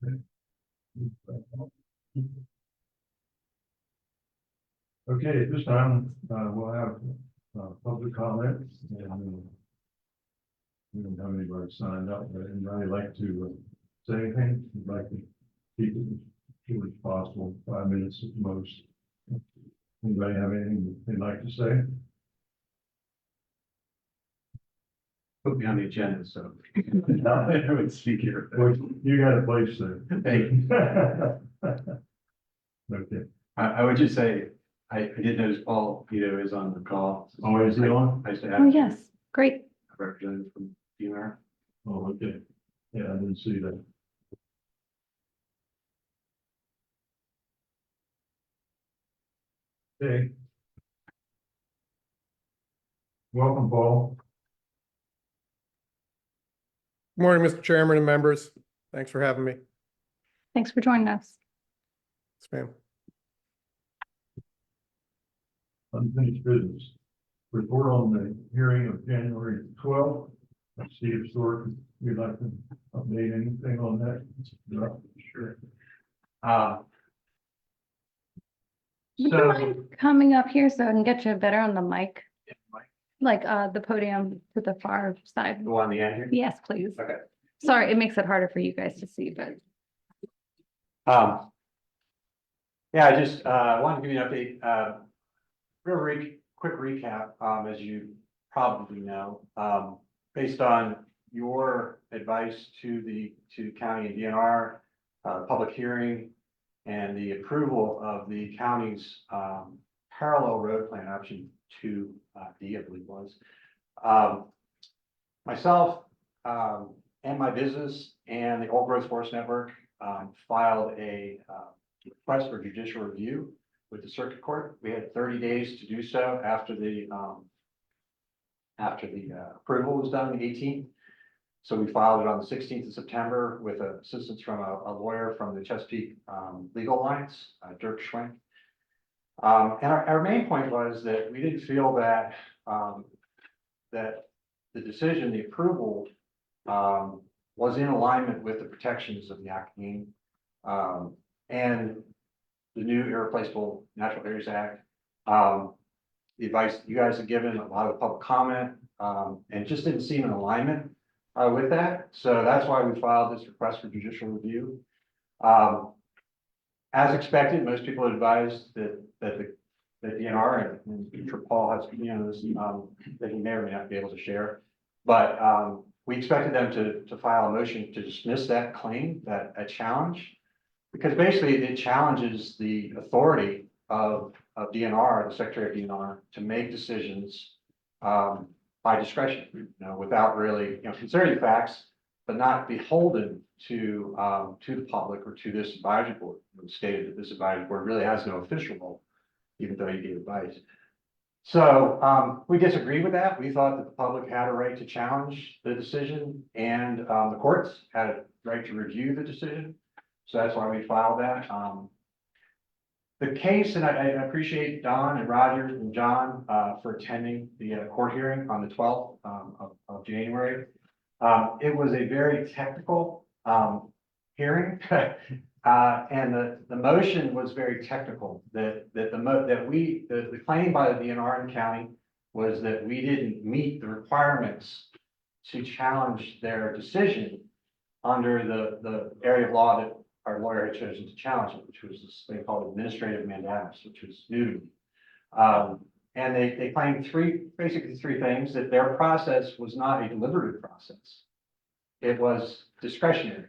Okay, at this time, we'll have public comments, and we don't have anybody signed up, but anybody like to say anything? Would like to keep it as short as possible, 5 minutes at most. Anybody have anything they'd like to say? Put me on the agenda, so. I would speak here. Well, you got a place there. Thank you. Okay. I would just say, I did notice Paul, is on the call. Oh, is he on? I used to have. Oh, yes, great. A representative from DNR. Oh, okay. Yeah, I didn't see that. Okay. Welcome, Paul. Good morning, Mr. Chairman and members. Thanks for having me. Thanks for joining us. Yes, ma'am. Unfinished business. Report on the hearing of January 12th. Steve Stewart, you'd like to update anything on that? No, sure. Would you So. mind coming up here so I can get you better on the mic? Like the podium to the far side. Go on the end here. Yes, please. Okay. Sorry, it makes it harder for you guys to see, but Yeah, I just wanted to give you an update. Quick recap, as you probably know, based on your advice to the county and DNR, public hearing, and the approval of the county's parallel road plan option 2D, I believe was. Myself and my business and the Old Growth Forest Network filed a request for judicial review with the circuit court. We had 30 days to do so after the approval was done on the 18th. So we filed it on the 16th of September with assistance from a lawyer from the Chesapeake Legal Alliance, Dirk Schwenk. And our main point was that we didn't feel that that the decision, the approval, was in alignment with the protections of the Youghiogheny and the new Irreplaceable Natural Areas Act. The advice you guys have given, a lot of public comment, and it just didn't seem in alignment with that. So that's why we filed this request for judicial review. As expected, most people advised that the DNR, and I'm sure Paul has, this, that he may or may not be able to share, but we expected them to file a motion to dismiss that claim, that challenge, because basically it challenges the authority of DNR, the Secretary of DNR, to make decisions by discretion, without really, considering the facts, but not beholden to the public or to this advisory board. It was stated that this advisory board really has no official role, even though he gave advice. So we disagreed with that. We thought that the public had a right to challenge the decision, and the courts had a right to review the decision. So that's why we filed that. The case, and I appreciate Don and Roger and John for attending the court hearing on the 12th of January. It was a very technical hearing, and the motion was very technical. The claim by the DNR and county was that we didn't meet the requirements to challenge their decision under the area of law that our lawyer had chosen to challenge it, which was this thing called administrative mandamus, which was new to me. And they claimed basically three things: that their process was not a deliberative process. It was discretionary.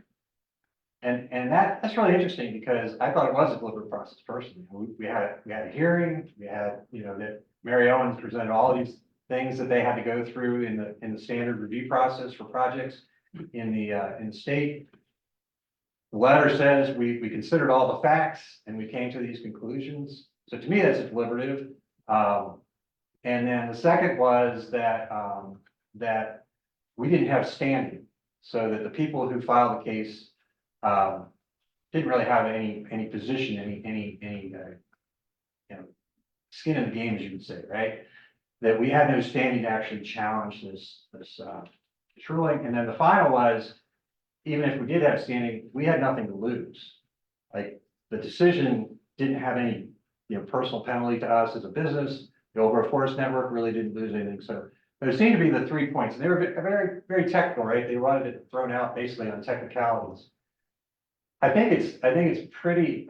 And that's really interesting, because I thought it was a deliberative process personally. We had a hearing, we had, that Mary Owens presented all these things that they had to go through in the standard review process for projects in the state. The letter says we considered all the facts and we came to these conclusions. So to me, that's a deliberative. And then the second was that that we didn't have standing, so that the people who filed the case didn't really have any position, any skin in the game, as you would say, right? That we had no standing to actually challenge this ruling. And then the final was even if we did have standing, we had nothing to lose. Like, the decision didn't have any, personal penalty to us as a business. The Old Growth Forest Network really didn't lose anything, so there seemed to be the 3 points. They were very, very technical, right? They wanted it thrown out basically on technicalities. I think it's pretty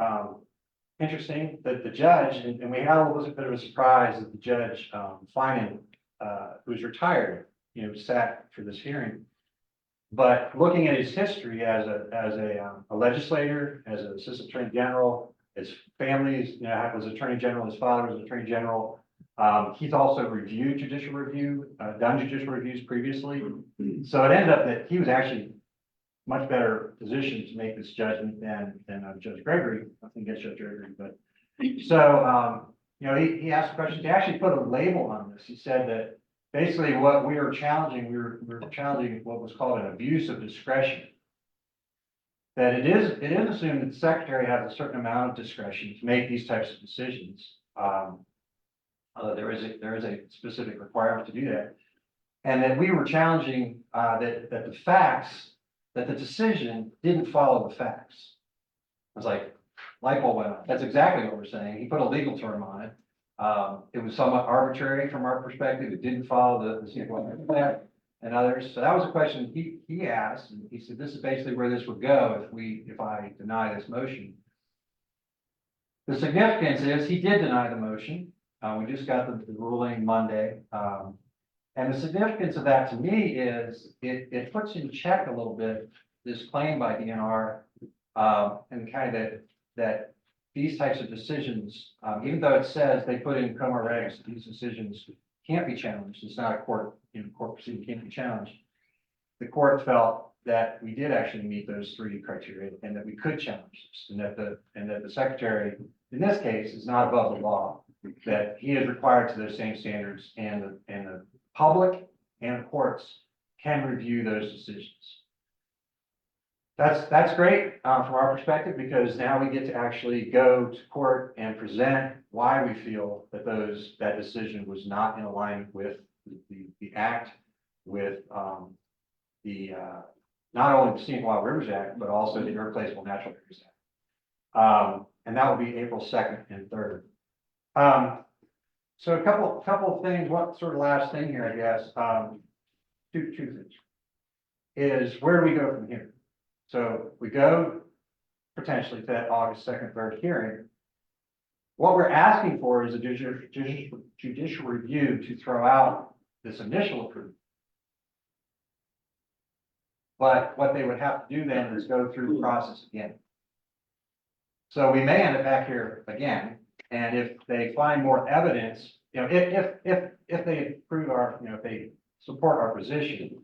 interesting that the judge, and we had a little bit of a surprise that the judge, Finan, who's retired, sat for this hearing. But looking at his history as a legislator, as an assistant attorney general, his family's, was attorney general, his father was attorney general. He's also reviewed judicial review, done judicial reviews previously. So it ended up that he was actually much better positioned to make this judgment than Judge Gregory. Nothing against Judge Gregory, but so, he asked questions. He actually put a label on this. He said that basically what we were challenging, we were challenging what was called an abuse of discretion. That it is assumed that the secretary has a certain amount of discretion to make these types of decisions. There is a specific requirement to do that. And that we were challenging that the decision didn't follow the facts. I was like, light bulb went on. That's exactly what we're saying. He put a legal term on it. It was somewhat arbitrary from our perspective. It didn't follow the sequence and others. So that was a question he asked, and he said, this is basically where this would go if I deny this motion. The significance is he did deny the motion. We just got the ruling Monday. And the significance of that to me is it puts in check a little bit this claim by DNR, and kind of that these types of decisions, even though it says they put in coma regs, these decisions can't be challenged. It's not a court proceeding, can't be challenged. The court felt that we did actually meet those 3 criteria and that we could challenge this, and that the secretary, in this case, is not above the law, that he is required to those same standards, and the public and the courts can review those decisions. That's great from our perspective, because now we get to actually go to court and present why we feel that that decision was not in alignment with the act, with not only the Scenic Wild Rivers Act, but also the Irreplaceable Natural Rivers Act. And that will be April 2nd and 3rd. So a couple of things. What sort of last thing here, I guess. Two things is, where do we go from here? So we go potentially to that August 2nd, 3rd hearing. What we're asking for is a judicial review to throw out this initial approval. But what they would have to do then is go through the process again. So we may end up back here again, and if they find more evidence, if they approve our, if they support our position,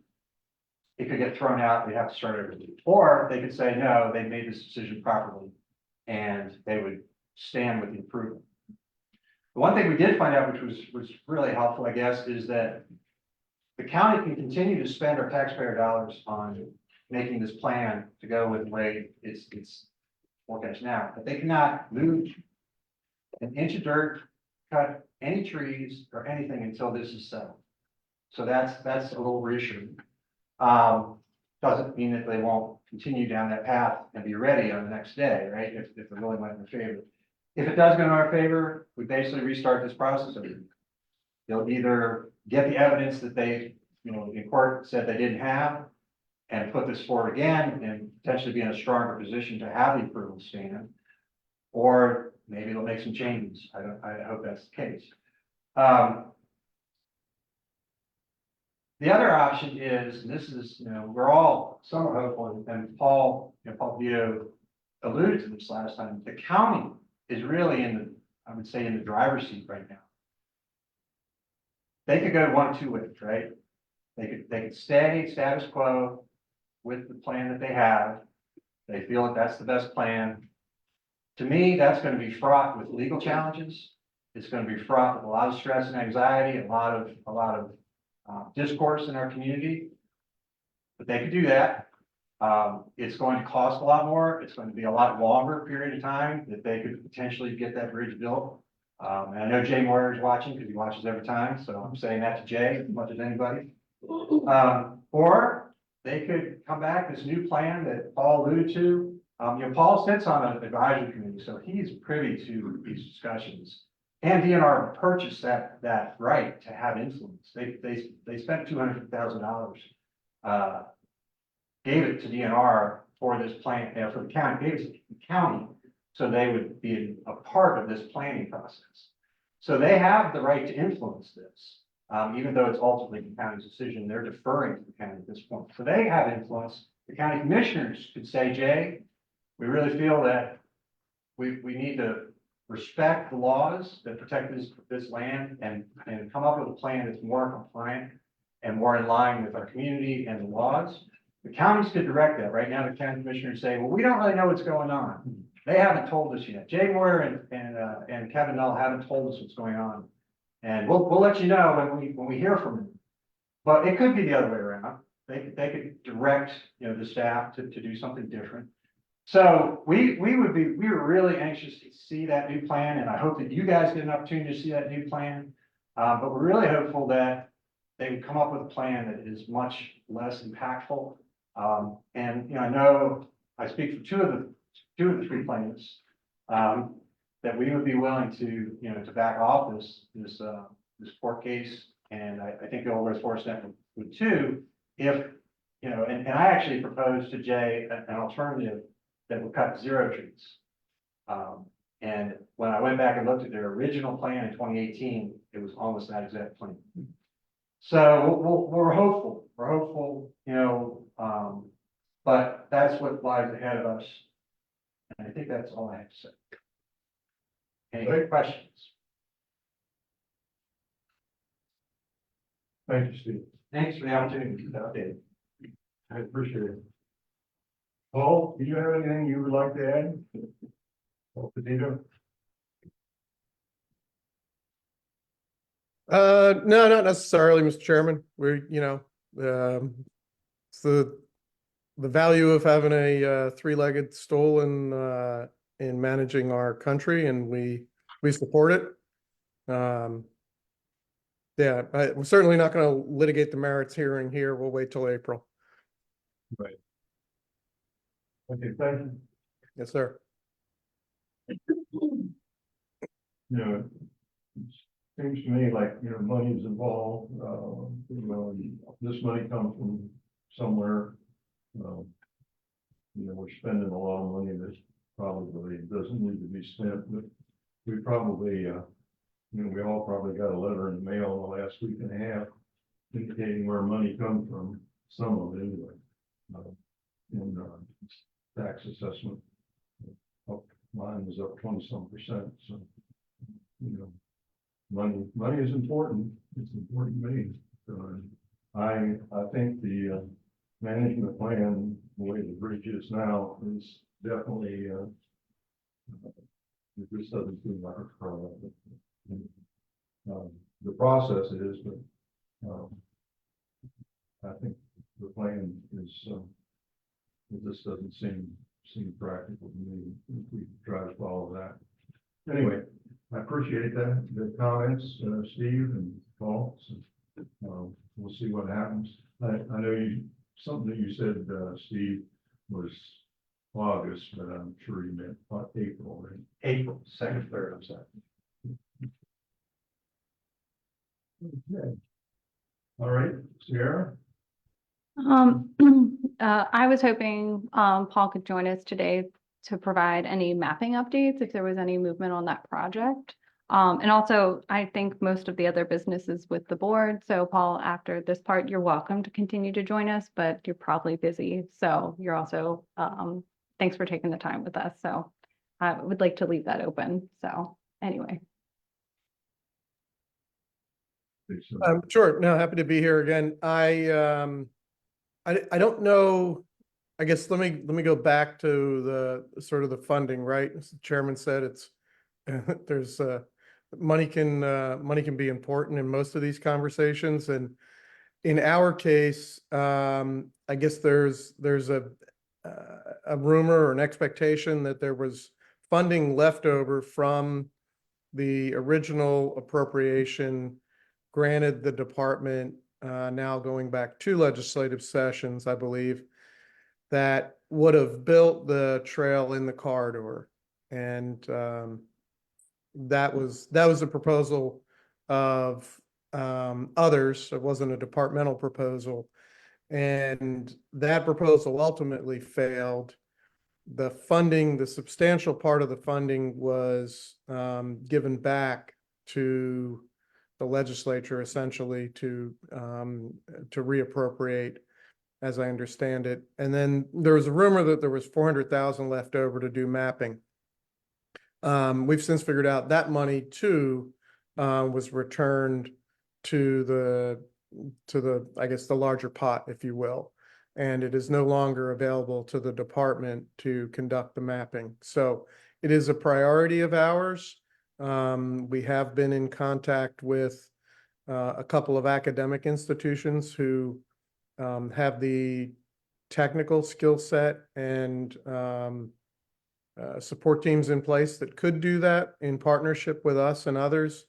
it could get thrown out. We'd have to start everything. Or they could say, no, they made this decision properly, and they would stand with the approval. The one thing we did find out, which was really helpful, I guess, is that the county can continue to spend our taxpayer dollars on making this plan to go with the way it's forecast now, but they cannot move an inch of dirt, cut any trees or anything until this is settled. So that's a little reassuring. Doesn't mean that they won't continue down that path and be ready on the next day, right? If the ruling went in their favor. If it does go in our favor, we basically restart this process again. They'll either get the evidence that they, in court said they didn't have, and put this forward again and potentially be in a stronger position to have the approval stand, or maybe they'll make some changes. I hope that's the case. The other option is, and this is, we're all somewhat hopeful, and Paul Vito alluded to this last time. The county is really I would say, in the driver's seat right now. They could go one of two ways, right? They could stay status quo with the plan that they have. They feel that that's the best plan. To me, that's going to be fraught with legal challenges. It's going to be fraught with a lot of stress and anxiety, a lot of discourse in our community. But they could do that. It's going to cost a lot more. It's going to be a lot longer period of time that they could potentially get that bridge built. And I know Jay Moyer is watching, because he watches every time. So I'm saying that to Jay as much as anybody. Or they could come back, this new plan that Paul alluded to. Paul sits on an advisory committee, so he's privy to these discussions. And DNR purchased that right to have influence. They spent $250,000, gave it to DNR for this plan, for the county, gave it to the county, so they would be a part of this planning process. So they have the right to influence this, even though it's ultimately the county's decision. They're deferring to the county at this point. So they have influence. The county commissioners could say, Jay, we really feel that we need to respect the laws that protect this land and come up with a plan that's more compliant and more in line with our community and the laws. The counties could direct that. Right now, the county commissioners say, well, we don't really know what's going on. They haven't told us yet. Jay Moyer and Kevin Null haven't told us what's going on. And we'll let you know when we hear from them. But it could be the other way around. They could direct, the staff to do something different. So we were really anxious to see that new plan, and I hope that you guys get an opportunity to see that new plan. But we're really hopeful that they would come up with a plan that is much less impactful. And I know I speak for two of the three plaintiffs, that we would be willing to, to back off this court case. And I think the Old West Forest Network would too, if, and I actually proposed to Jay an alternative that would cut 0 trees. And when I went back and looked at their original plan in 2018, it was almost that exact plan. So we're hopeful, but that's what lies ahead of us. And I think that's all I have to say. Any questions? Thank you, Steve. Thanks for the opportunity to update. I appreciate it. Paul, do you have anything you would like to add? Paul Petito? No, not necessarily, Mr. Chairman. We're, it's the value of having a three-legged stool in managing our country, and we support it. Yeah, we're certainly not going to litigate the merits hearing here. We'll wait till April. Right. Okay, thank you. Yes, sir. It seems to me like, money is involved, and this money comes from somewhere. We're spending a lot of money that probably doesn't need to be spent, but we probably, we all probably got a letter in the mail in the last week and a half indicating where money comes from, some of it anyway. And tax assessment, mine was up 20-some%. So, money is important. It's important to me. I think the management plan, the way the bridge is now, is definitely this doesn't seem like a problem. The process is, but I think the plan is. It just doesn't seem practical to me if we try to follow that. Anyway, I appreciate that, the comments, Steve and Paul. So, we'll see what happens. I know something that you said, Steve, was August, but I'm sure you meant April, right? April 2nd, 3rd, I'm sorry. Okay. All right, Sierra. I was hoping, Paul could join us today to provide any mapping updates if there was any movement on that project. And also, I think most of the other businesses with the board. So Paul, after this part, you're welcome to continue to join us, but you're probably busy. So you're also, thanks for taking the time with us. So I would like to leave that open. So anyway. Sure. No, happy to be here again. I don't know. I guess let me go back to the sort of the funding, right? As the chairman said, it's there's money can be important in most of these conversations, and in our case, I guess there's a rumor or an expectation that there was funding left over from the original appropriation granted the department now going back 2 legislative sessions, I believe, that would have built the trail in the corridor. And that was a proposal of others. It wasn't a departmental proposal. And that proposal ultimately failed. The funding, the substantial part of the funding was given back to the legislature essentially to reappropriate, as I understand it. And then there was a rumor that there was 400,000 left over to do mapping. We've since figured out that money too was returned to the, I guess, the larger pot, if you will. And it is no longer available to the department to conduct the mapping. So it is a priority of ours. We have been in contact with a couple of academic institutions who have the technical skill set and support teams in place that could do that in partnership with us and others.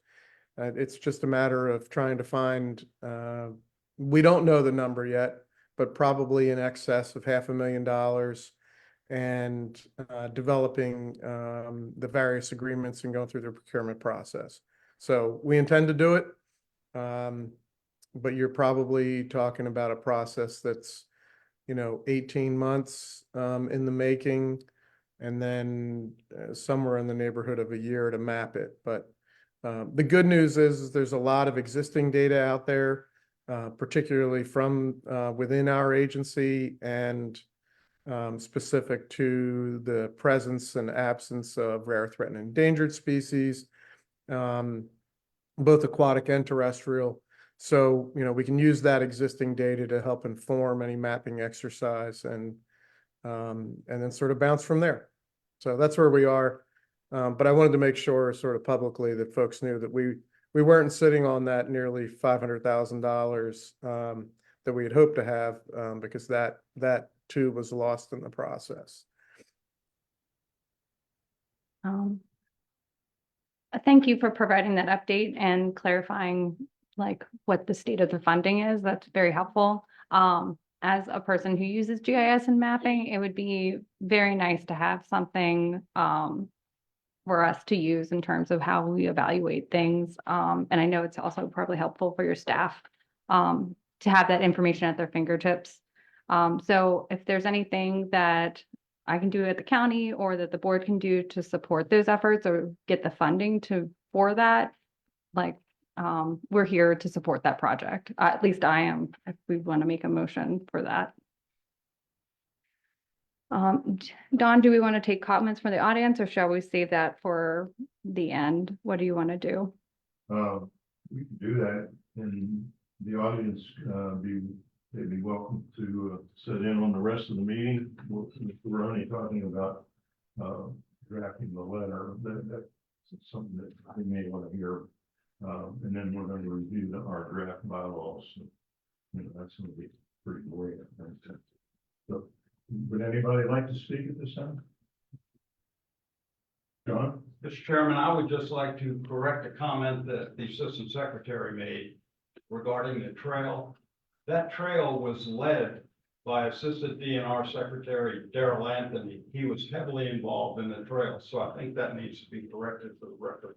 It's just a matter of trying to find, we don't know the number yet, but probably in excess of $500,000, and developing the various agreements and going through the procurement process. So we intend to do it, but you're probably talking about a process that's, 18 months in the making, and then somewhere in the neighborhood of a year to map it. But the good news is there's a lot of existing data out there, particularly from within our agency and specific to the presence and absence of rare, threatened, endangered species, both aquatic and terrestrial. So, we can use that existing data to help inform any mapping exercise and then sort of bounce from there. So that's where we are. But I wanted to make sure sort of publicly that folks knew that we weren't sitting on that nearly $500,000 that we had hoped to have, because that too was lost in the process. Thank you for providing that update and clarifying what the state of the funding is. That's very helpful. As a person who uses GIS and mapping, it would be very nice to have something for us to use in terms of how we evaluate things. And I know it's also probably helpful for your staff to have that information at their fingertips. So if there's anything that I can do at the county or that the board can do to support those efforts or get the funding for that, we're here to support that project. At least I am, if we want to make a motion for that. Dawn, do we want to take comments from the audience, or shall we save that for the end? What do you want to do? We can do that, and the audience they'd be welcome to sit in on the rest of the meeting. We're only talking about drafting the letter. That's something that they may want to hear. And then we're going to review our draft bylaws. So, that's going to be pretty great, I think. So, would anybody like to speak at this time? John? Mr. Chairman, I would just like to correct a comment that the Assistant Secretary made regarding the trail. That trail was led by Assistant DNR Secretary Darrell Anthony. He was heavily involved in the trail, so I think that needs to be corrected for the record.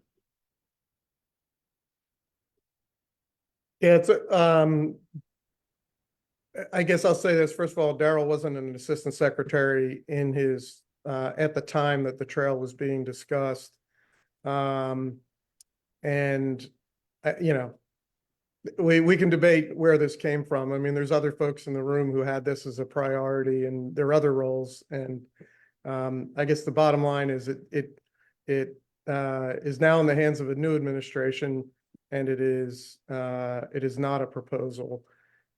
Yeah, I guess I'll say this. First of all, Darrell wasn't an assistant secretary in his at the time that the trail was being discussed. And we can debate where this came from. I mean, there's other folks in the room who had this as a priority and their other roles. And I guess the bottom line is it is now in the hands of a new administration, and it is not a proposal.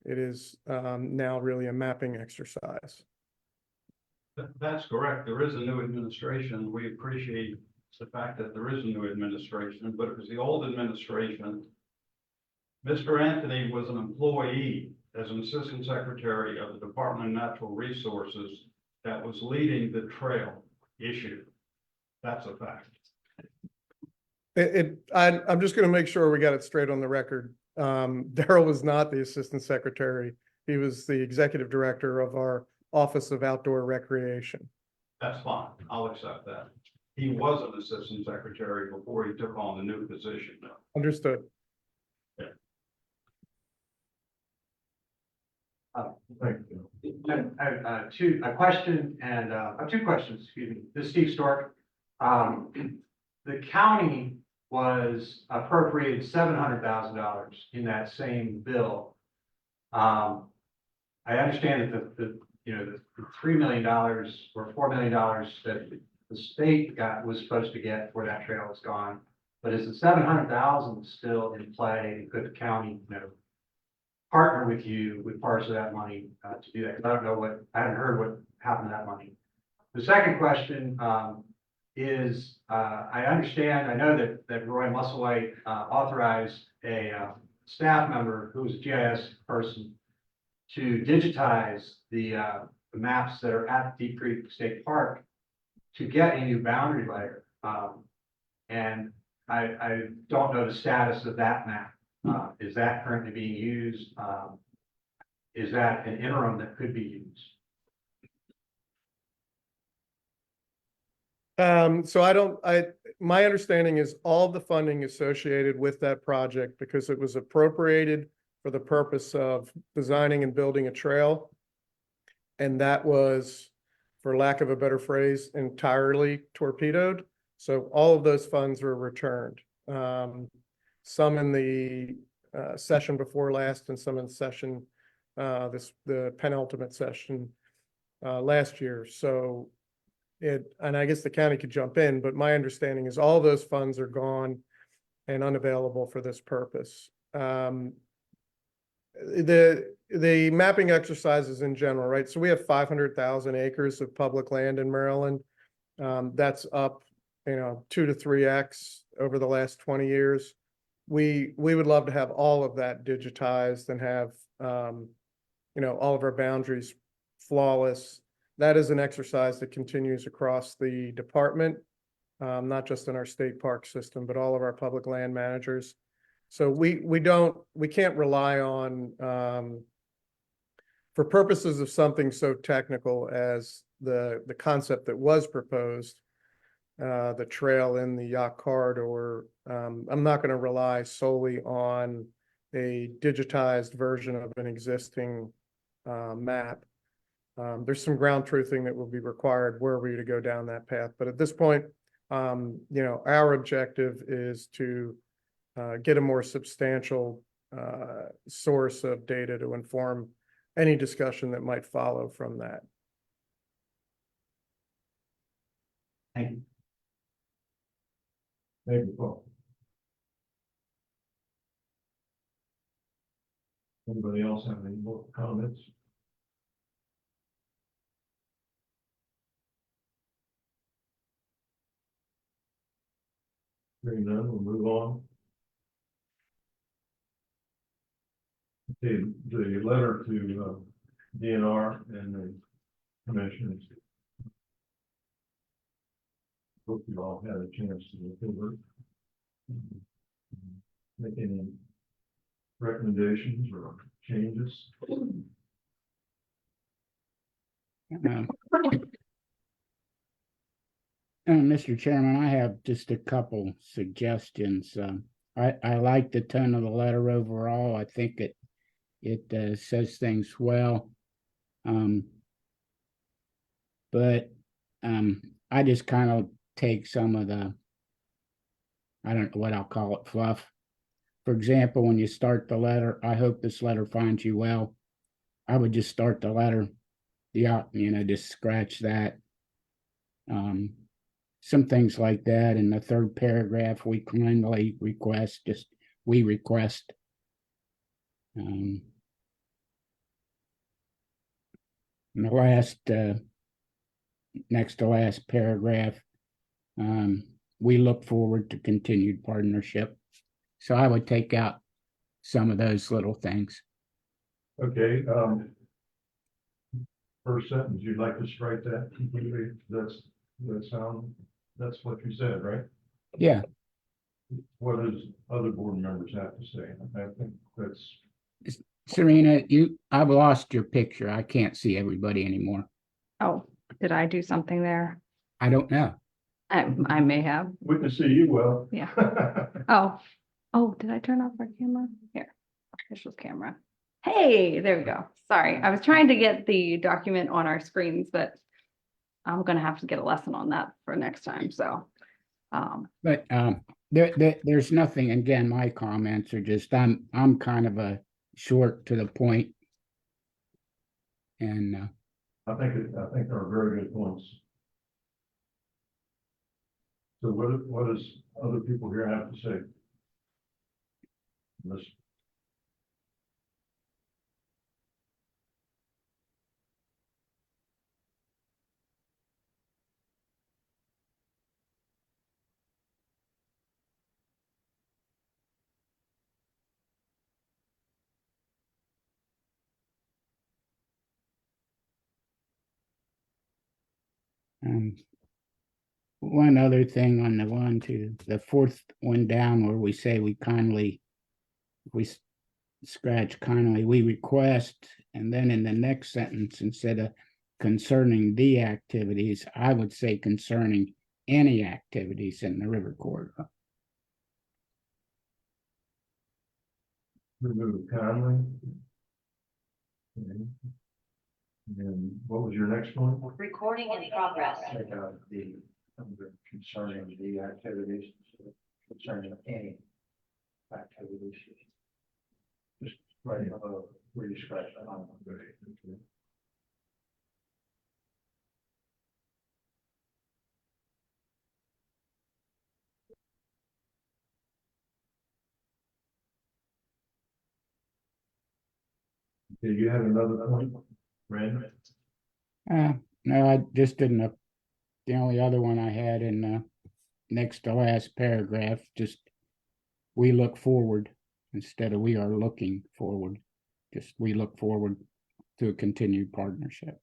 It is now really a mapping exercise. That's correct. There is a new administration. We appreciate the fact that there is a new administration, but it was the old administration. Mr. Anthony was an employee as an assistant secretary of the Department of Natural Resources that was leading the trail issue. That's a fact. I'm just going to make sure we got it straight on the record. Daryl was not the assistant secretary. He was the executive director of our Office of Outdoor Recreation. That's fine. I'll accept that. He was an assistant secretary before he took on the new position. Understood. Thank you. I have a question and, two questions, excuse me. This is Steve Stork. The county was appropriated $700,000 in that same bill. I understand that the $3 million or $4 million that the state was supposed to get for that trail is gone. But is the 700,000 still in play? And could the county, partner with you with parts of that money to do that? Because I haven't heard what happened to that money. The second question is, I know that Roy Musselwhite authorized a staff member who was a GIS person to digitize the maps that are at Deep Creek State Park to get a new boundary layer. And I don't know the status of that map. Is that currently being used? Is that an interim that could be used? My understanding is all the funding associated with that project, because it was appropriated for the purpose of designing and building a trail. And that was, for lack of a better phrase, entirely torpedoed. So all of those funds were returned. Some in the session before last and some in session, the penultimate session last year. So and I guess the county could jump in, but my understanding is all those funds are gone and unavailable for this purpose. The mapping exercises in general, right? So we have 500,000 acres of public land in Maryland. That's up, 2 to 3x over the last 20 years. We would love to have all of that digitized and have, all of our boundaries flawless. That is an exercise that continues across the department, not just in our state park system, but all of our public land managers. So we can't rely on, for purposes of something so technical as the concept that was proposed, the trail in the yacht corridor. I'm not going to rely solely on a digitized version of an existing map. There's some ground truthing that will be required were we to go down that path. But at this point, our objective is to get a more substantial source of data to inform any discussion that might follow from that. Thank you. Thank you, Paul. Anybody else have any more comments? Hearing none, we'll move on. The letter to DNR and the commissioners. Hope you all had a chance to look over. Make any recommendations or changes? Mr. Chairman, I have just a couple suggestions. I like the tone of the letter overall. I think it says things well. But I just kind of take some of the, I don't know what I'll call it, fluff. For example, when you start the letter, I hope this letter finds you well. I would just start the letter, just scratch that. Some things like that. In the third paragraph, we kindly request, we request. In the last, next to last paragraph, we look forward to continued partnership. So I would take out some of those little things. Okay, first sentence, you'd like to strike that completely? That's what you said, right? Yeah. what does other board members have to say? I think that's, Serena, I've lost your picture. I can't see everybody anymore. Oh, did I do something there? I don't know. I may have. we can see you well. Yeah. Oh, did I turn off our camera? Here, official camera. Hey, there we go. Sorry, I was trying to get the document on our screens, but I'm gonna have to get a lesson on that for next time, so. But there's nothing, again, my comments are just, I'm kind of a short to the point. And I think there are very good points. So what does other people here have to say? Let's, one other thing on the fourth one down where we say we scratch kindly, we request, and then in the next sentence, instead of concerning the activities, I would say concerning any activities in the river corridor. remove kindly. Okay. And what was your next one? Recording in progress. Take out the, under concerning the activities, concerning any activities. Just right above where you scratch that on. Okay. Okay, you had another point, Brandon? No, I just didn't. The only other one I had in next to last paragraph, just we look forward instead of we are looking forward. Just we look forward to a continued partnership.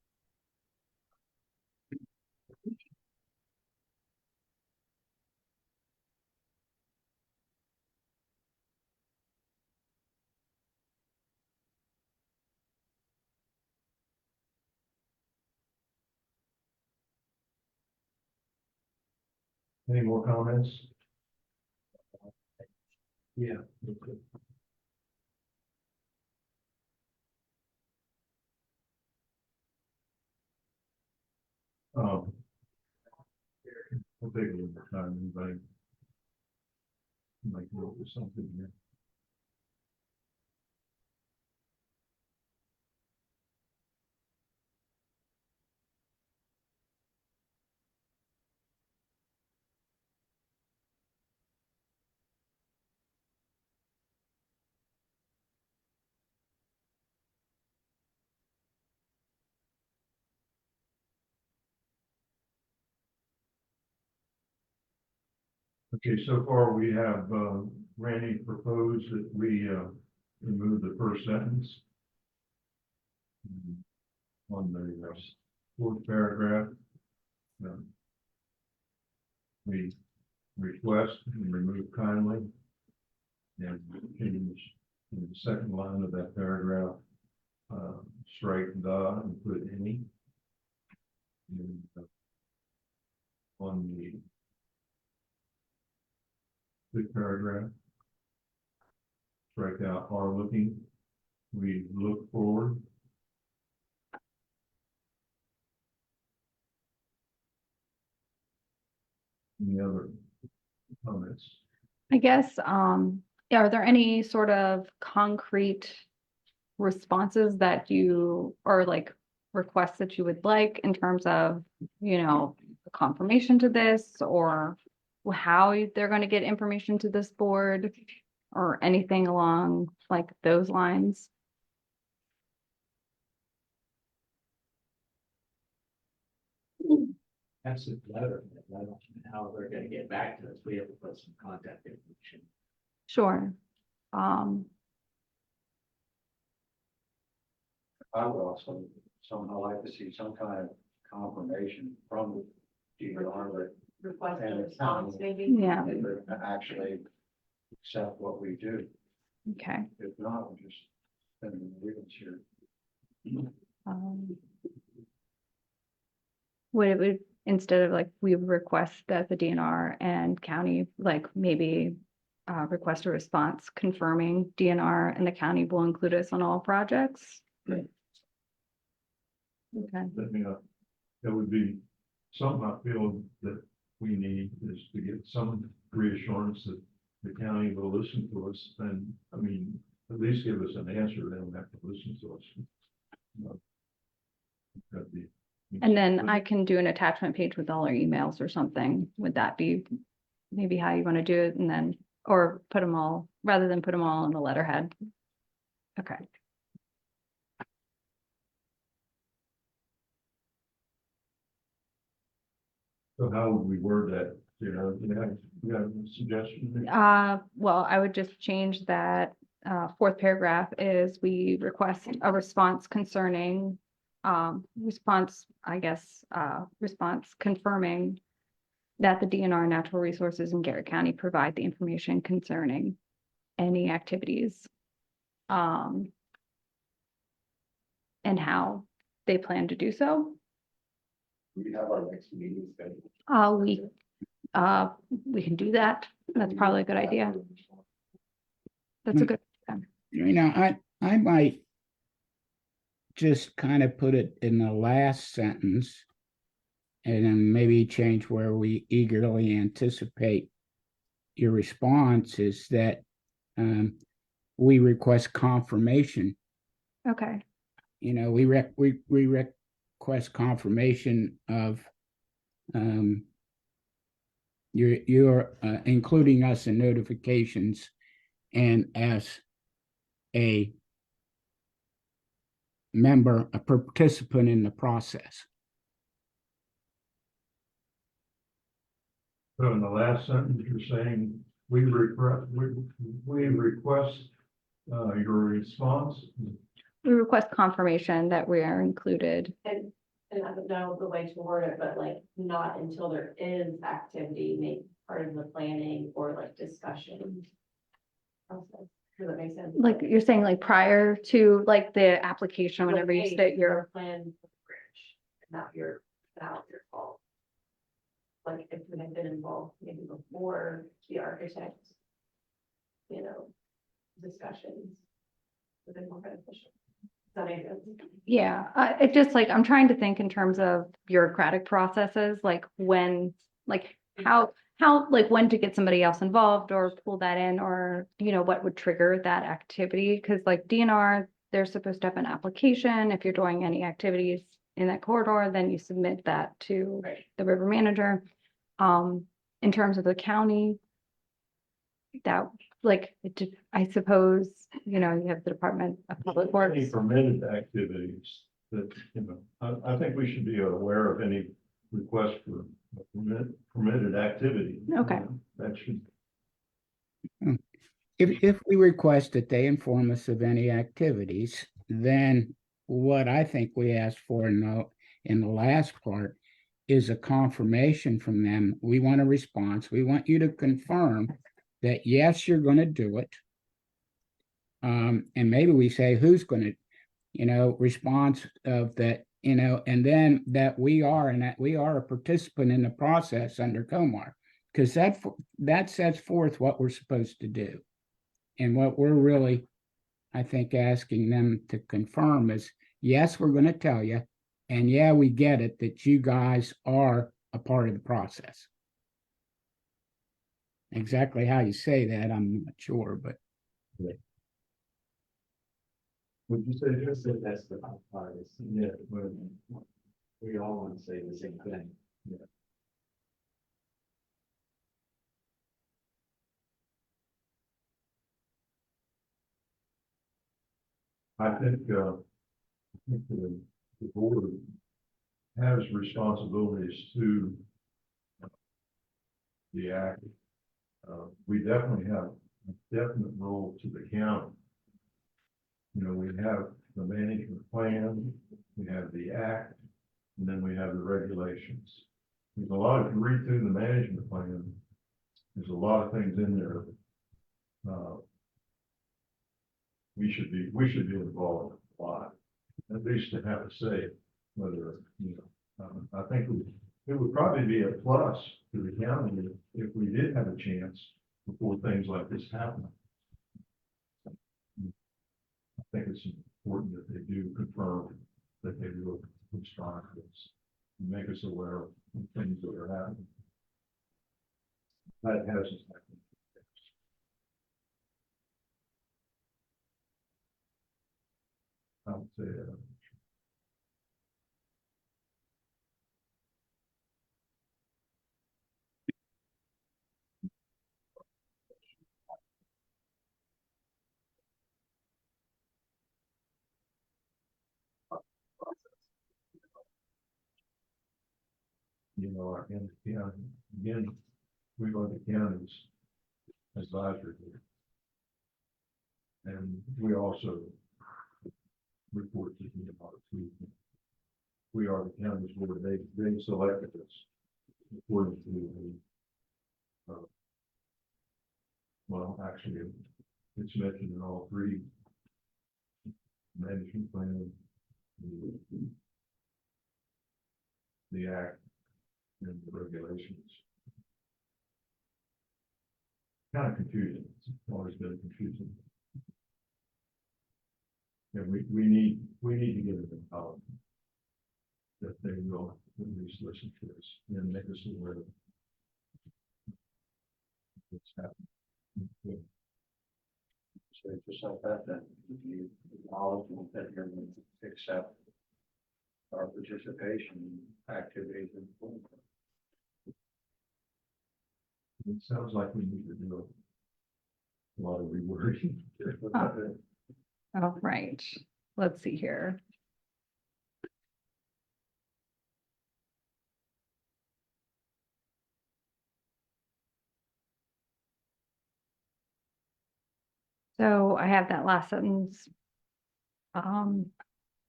Any more comments? Yeah. We'll take a little bit of time, anybody. Might go over something here. Okay, so far we have, Randy proposed that we, remove the first sentence. On the fourth paragraph. We request and remove kindly. And change in the second line of that paragraph, strike the and put any. And, on the fifth paragraph, strike out are looking. We look forward. Any other comments? I guess, yeah, are there any sort of concrete responses that you, or like requests that you would like in terms of, the confirmation to this, or how they're going to get information to this board, or anything along like those lines? That's the letter, I don't know how they're gonna get back to us, we have to put some contact information. Sure. I would also somehow like to see some kind of confirmation from the GR that Request And a it's response, maybe. Yeah. they're actually accept what we do. Okay. If not, we'll just spend the wheels here. Um, Would it would, instead of like, we request that the DNR and county, like maybe request a response confirming DNR and the county will include us on all projects? Right. Okay, Let me know. It would be something I feel that we need is to get some reassurance that the county will listen to us and, I mean, at least give us an answer. They don't have to listen to us. That'd be- and then I can do an attachment page with all our emails or something. Would that be maybe how you want to do it? And then, or put them all, rather than put them all in a letterhead? Okay. So how would we word that? You have a suggestion? Well, I would just change that, fourth paragraph is we request a response concerning, response, I guess, response confirming that the DNR Natural Resources in Garrett County provide the information concerning any activities, and how they plan to do so. We have our next meeting scheduled. We can do that. That's probably a good idea. That's a good. You know, I might just kind of put it in the last sentence and then maybe change where we eagerly anticipate your response is that we request confirmation. Okay, You know, we request confirmation of you're including us in notifications and as a member, a participant in the process. So in the last sentence, you're saying we request your response. we request confirmation that we are included. And I don't know the way to word it, but like not until there is activity made part of the planning or like discussion process. Does that make sense? Like you're saying, like prior to like the application, Like, whenever you hey, state your, plan for the bridge, not your fault. Like if we had been involved maybe before the architect, discussions would have been more beneficial. Does that make sense? yeah, it just like, I'm trying to think in terms of bureaucratic processes, like when, like how, like when to get somebody else involved or pull that in, or, what would trigger that activity? Because like DNR, they're supposed to have an application. If you're doing any activities in that corridor, then you submit that to Right. the river manager. In terms of the county, that, like, I suppose, you have the Department of Public Works. Any permitted activities that, I think we should be aware of any request for permitted activity. Okay. That should, If we request that they inform us of any activities, then what I think we asked for in the last part is a confirmation from them. We want a response. We want you to confirm that yes, you're going to do it. And maybe we say who's going to, response of that, and then that we are a participant in the process under Comar, because that sets forth what we're supposed to do. And what we're really, I think, asking them to confirm is, yes, we're going to tell you, and yeah, we get it that you guys are a part of the process. Exactly how you say that, I'm not sure, but would you say Just that that's the part is, yeah, but we all want to say the same thing. I think the board has responsibilities to the act. We definitely have a definite role to the county. We have the management plan, we have the act, and then we have the regulations. There's a lot, if you read through the management plan, there's a lot of things in there we should be involved a lot, at least to have a say whether, I think it would probably be a plus to the county if we did have a chance before things like this happen. I think it's important that they do confirm that they will respond to this and make us aware of things that are happening. That hasn't happened. I would say, and, again, we go to the county's advisory board. And we also report to the too. We are the county's board. They selected us according to the, well, actually, it's mentioned in all three management plan, the act, and the regulations. Kind of confusing. It's always been confusing. And we need to get it in policy that they will at least listen to us and make us aware of what's happening. So just like that, then you acknowledge that you're going to accept our participation in activities in the pool. It sounds like we need to do a lot of rewording. Oh, right. Let's see here. So I have that last sentence.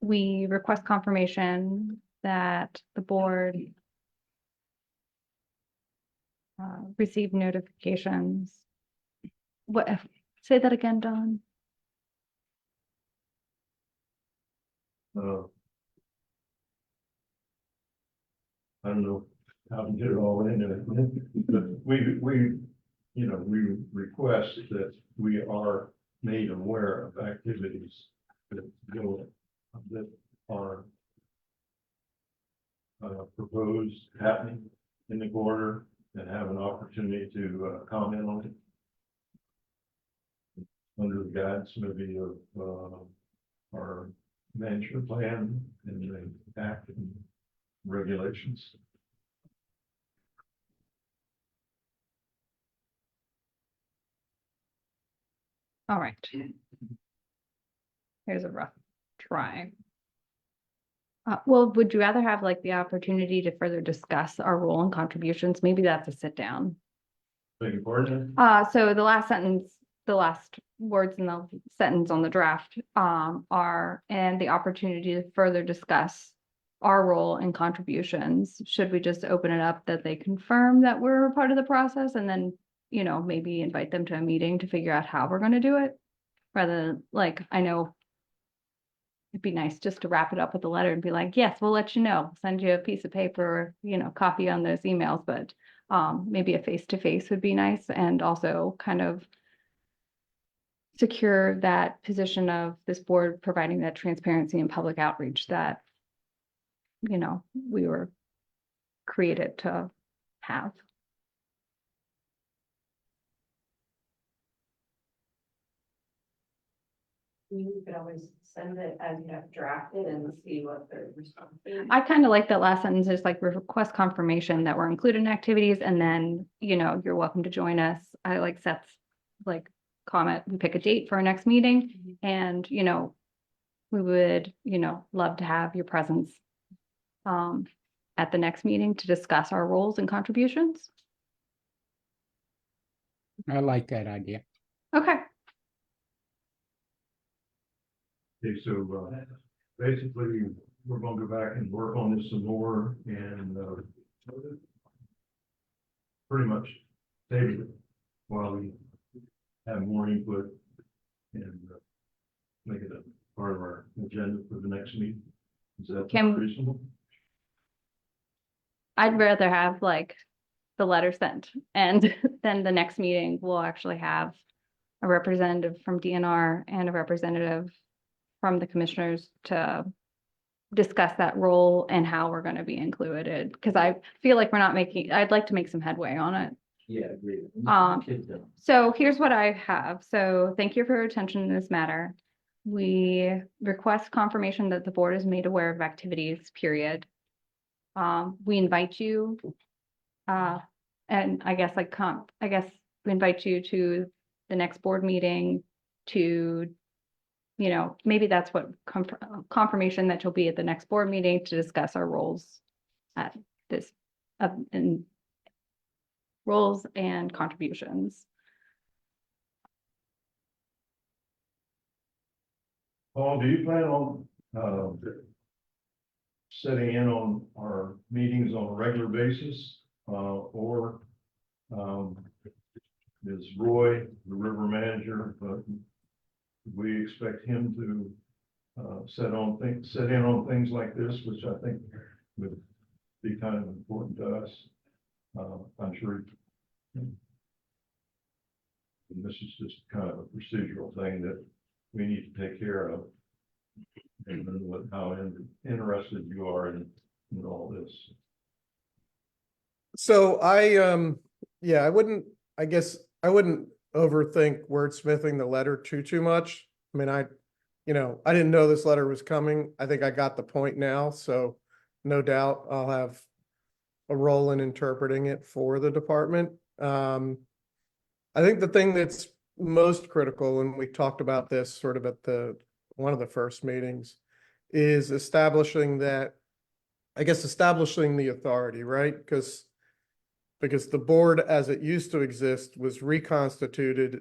We request confirmation that the board received notifications. What, say that again, Don? I don't know how to get it all in there, but we request that we are made aware of activities that are proposed happening in the corner and have an opportunity to comment on it under the guidance maybe of our management plan and the act and regulations. All right. Here's a rough try. Well, would you rather have like the opportunity to further discuss our role and contributions? Maybe that's a sit down. Beg your pardon? So the last sentence, the last words in the sentence on the draft are, and the opportunity to further discuss our role and contributions. Should we just open it up that they confirm that we're a part of the process and then, maybe invite them to a meeting to figure out how we're going to do it? Rather than, like, I know it'd be nice just to wrap it up with a letter and be like, yes, we'll let you know, send you a piece of paper, copy on those emails, but maybe a face-to-face would be nice, and also kind of secure that position of this board providing that transparency and public outreach that, we were created to have. You could always send it as you have drafted and see what their response is. I kind of like that last sentence, is like request confirmation that we're included in activities, and then, you're welcome to join us. I like Seth's comment, we pick a date for our next meeting, and, we would, love to have your presence at the next meeting to discuss our roles and contributions. I like that idea. Okay. Okay, so basically, we're going to go back and work on this some more and pretty much table it while we have more input and make it a part of our agenda for the next meeting. Is that Can- reasonable? I'd rather have like the letter sent and then the next meeting we'll actually have a representative from DNR and a representative from the commissioners to discuss that role and how we're going to be included. Because I feel like I'd like to make some headway on it. Yeah, agreed. So here's what I have. So thank you for your attention in this matter. We request confirmation that the board is made aware of activities, period. We invite you, and I guess we invite you to the next board meeting to, maybe that's what confirmation that you'll be at the next board meeting to discuss our roles at this, in roles and contributions. Paul, do you plan on, sitting in on our meetings on a regular basis? Or, is Roy, the river manager, we expect him to, sit in on things like this, which I think would be kind of important to us. I'm sure. And this is just kind of a procedural thing that we need to take care of. And then how interested you are in all this. So I guess I wouldn't overthink wordsmithing the letter too much. I mean, I didn't know this letter was coming. I think I got the point now, so no doubt I'll have a role in interpreting it for the department. I think the thing that's most critical, and we talked about this sort of at one of the first meetings, is establishing the authority, right? Because the board as it used to exist was reconstituted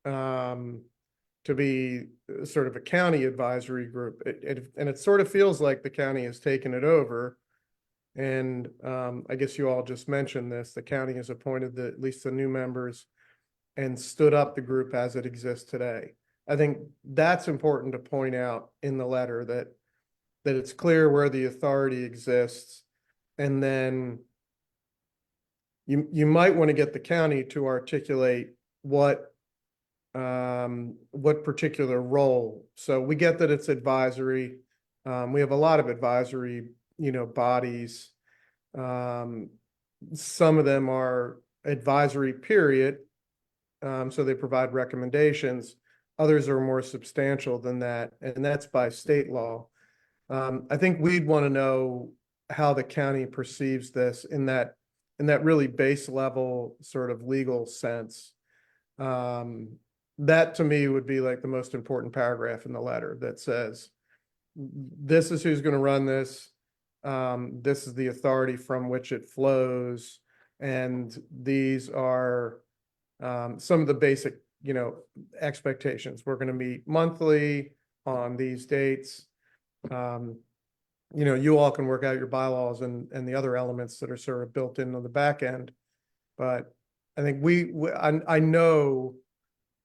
to be sort of a county advisory group. And it sort of feels like the county has taken it over. And I guess you all just mentioned this, the county has appointed at least the new members and stood up the group as it exists today. I think that's important to point out in the letter, that it's clear where the authority exists. And then you might want to get the county to articulate what particular role. So we get that it's advisory. We have a lot of advisory, bodies. Some of them are advisory, period. So they provide recommendations. Others are more substantial than that, and that's by state law. I think we'd want to know how the county perceives this in that really base level sort of legal sense. That to me would be like the most important paragraph in the letter that says, this is who's going to run this. This is the authority from which it flows. And these are some of the basic, expectations. We're going to meet monthly on these dates. You all can work out your bylaws and the other elements that are sort of built in on the back end. But I think I know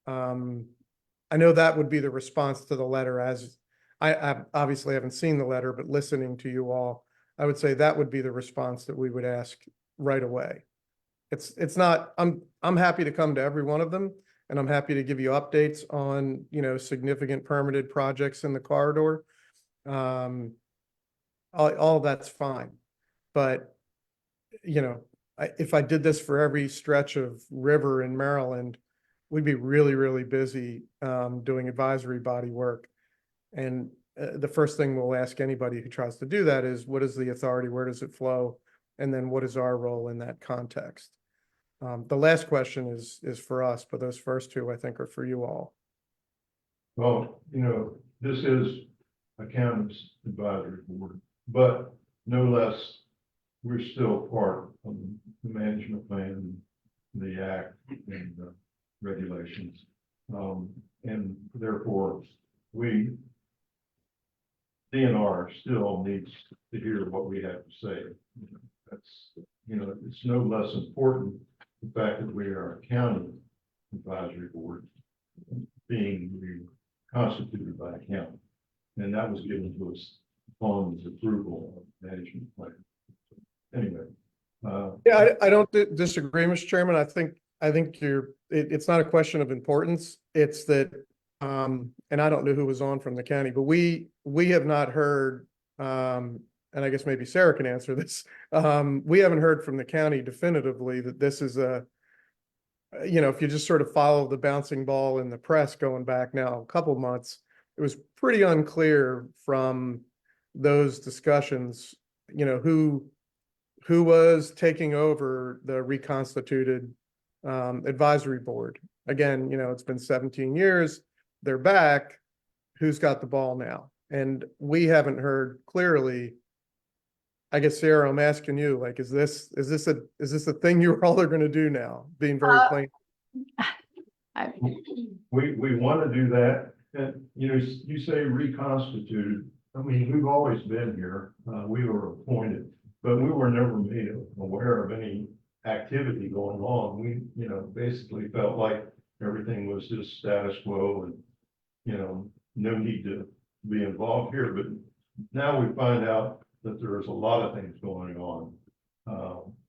that would be the response to the letter. As I obviously haven't seen the letter, but listening to you all, I would say that would be the response that we would ask right away. It's not, I'm happy to come to every one of them, and I'm happy to give you updates on, significant permitted projects in the corridor. All that's fine. But, if I did this for every stretch of river in Maryland, we'd be really, really busy doing advisory body work. And the first thing we'll ask anybody who tries to do that is, what is the authority? Where does it flow? And then what is our role in that context? The last question is for us, but those first two, I think, are for you all. Well, this is a county's advisory board, but no less, we're still part of the management plan, the act, and the regulations. And therefore, DNR still needs to hear what we have to say. That's, it's no less important, the fact that we are a county advisory board being constituted by the county. And that was given to us upon the approval of management plan. Anyway. Yeah, I don't disagree, Mr. Chairman. I think it's not a question of importance. It's that, and I don't know who was on from the county, but we have not heard, and I guess maybe Sarah can answer this. We haven't heard from the county definitively that this is if you just sort of follow the bouncing ball in the press going back now a couple months, it was pretty unclear from those discussions, who was taking over the reconstituted advisory board. Again, it's been 17 years, they're back, who's got the ball now? And we haven't heard clearly. I guess, Sarah, I'm asking you, like, is this a thing you all are gonna do now, being very plain? We want to do that, and, you say reconstituted, I mean, we've always been here, we were appointed, but we were never made aware of any activity going on. We, basically felt like everything was just status quo and, no need to be involved here, but now we find out that there's a lot of things going on,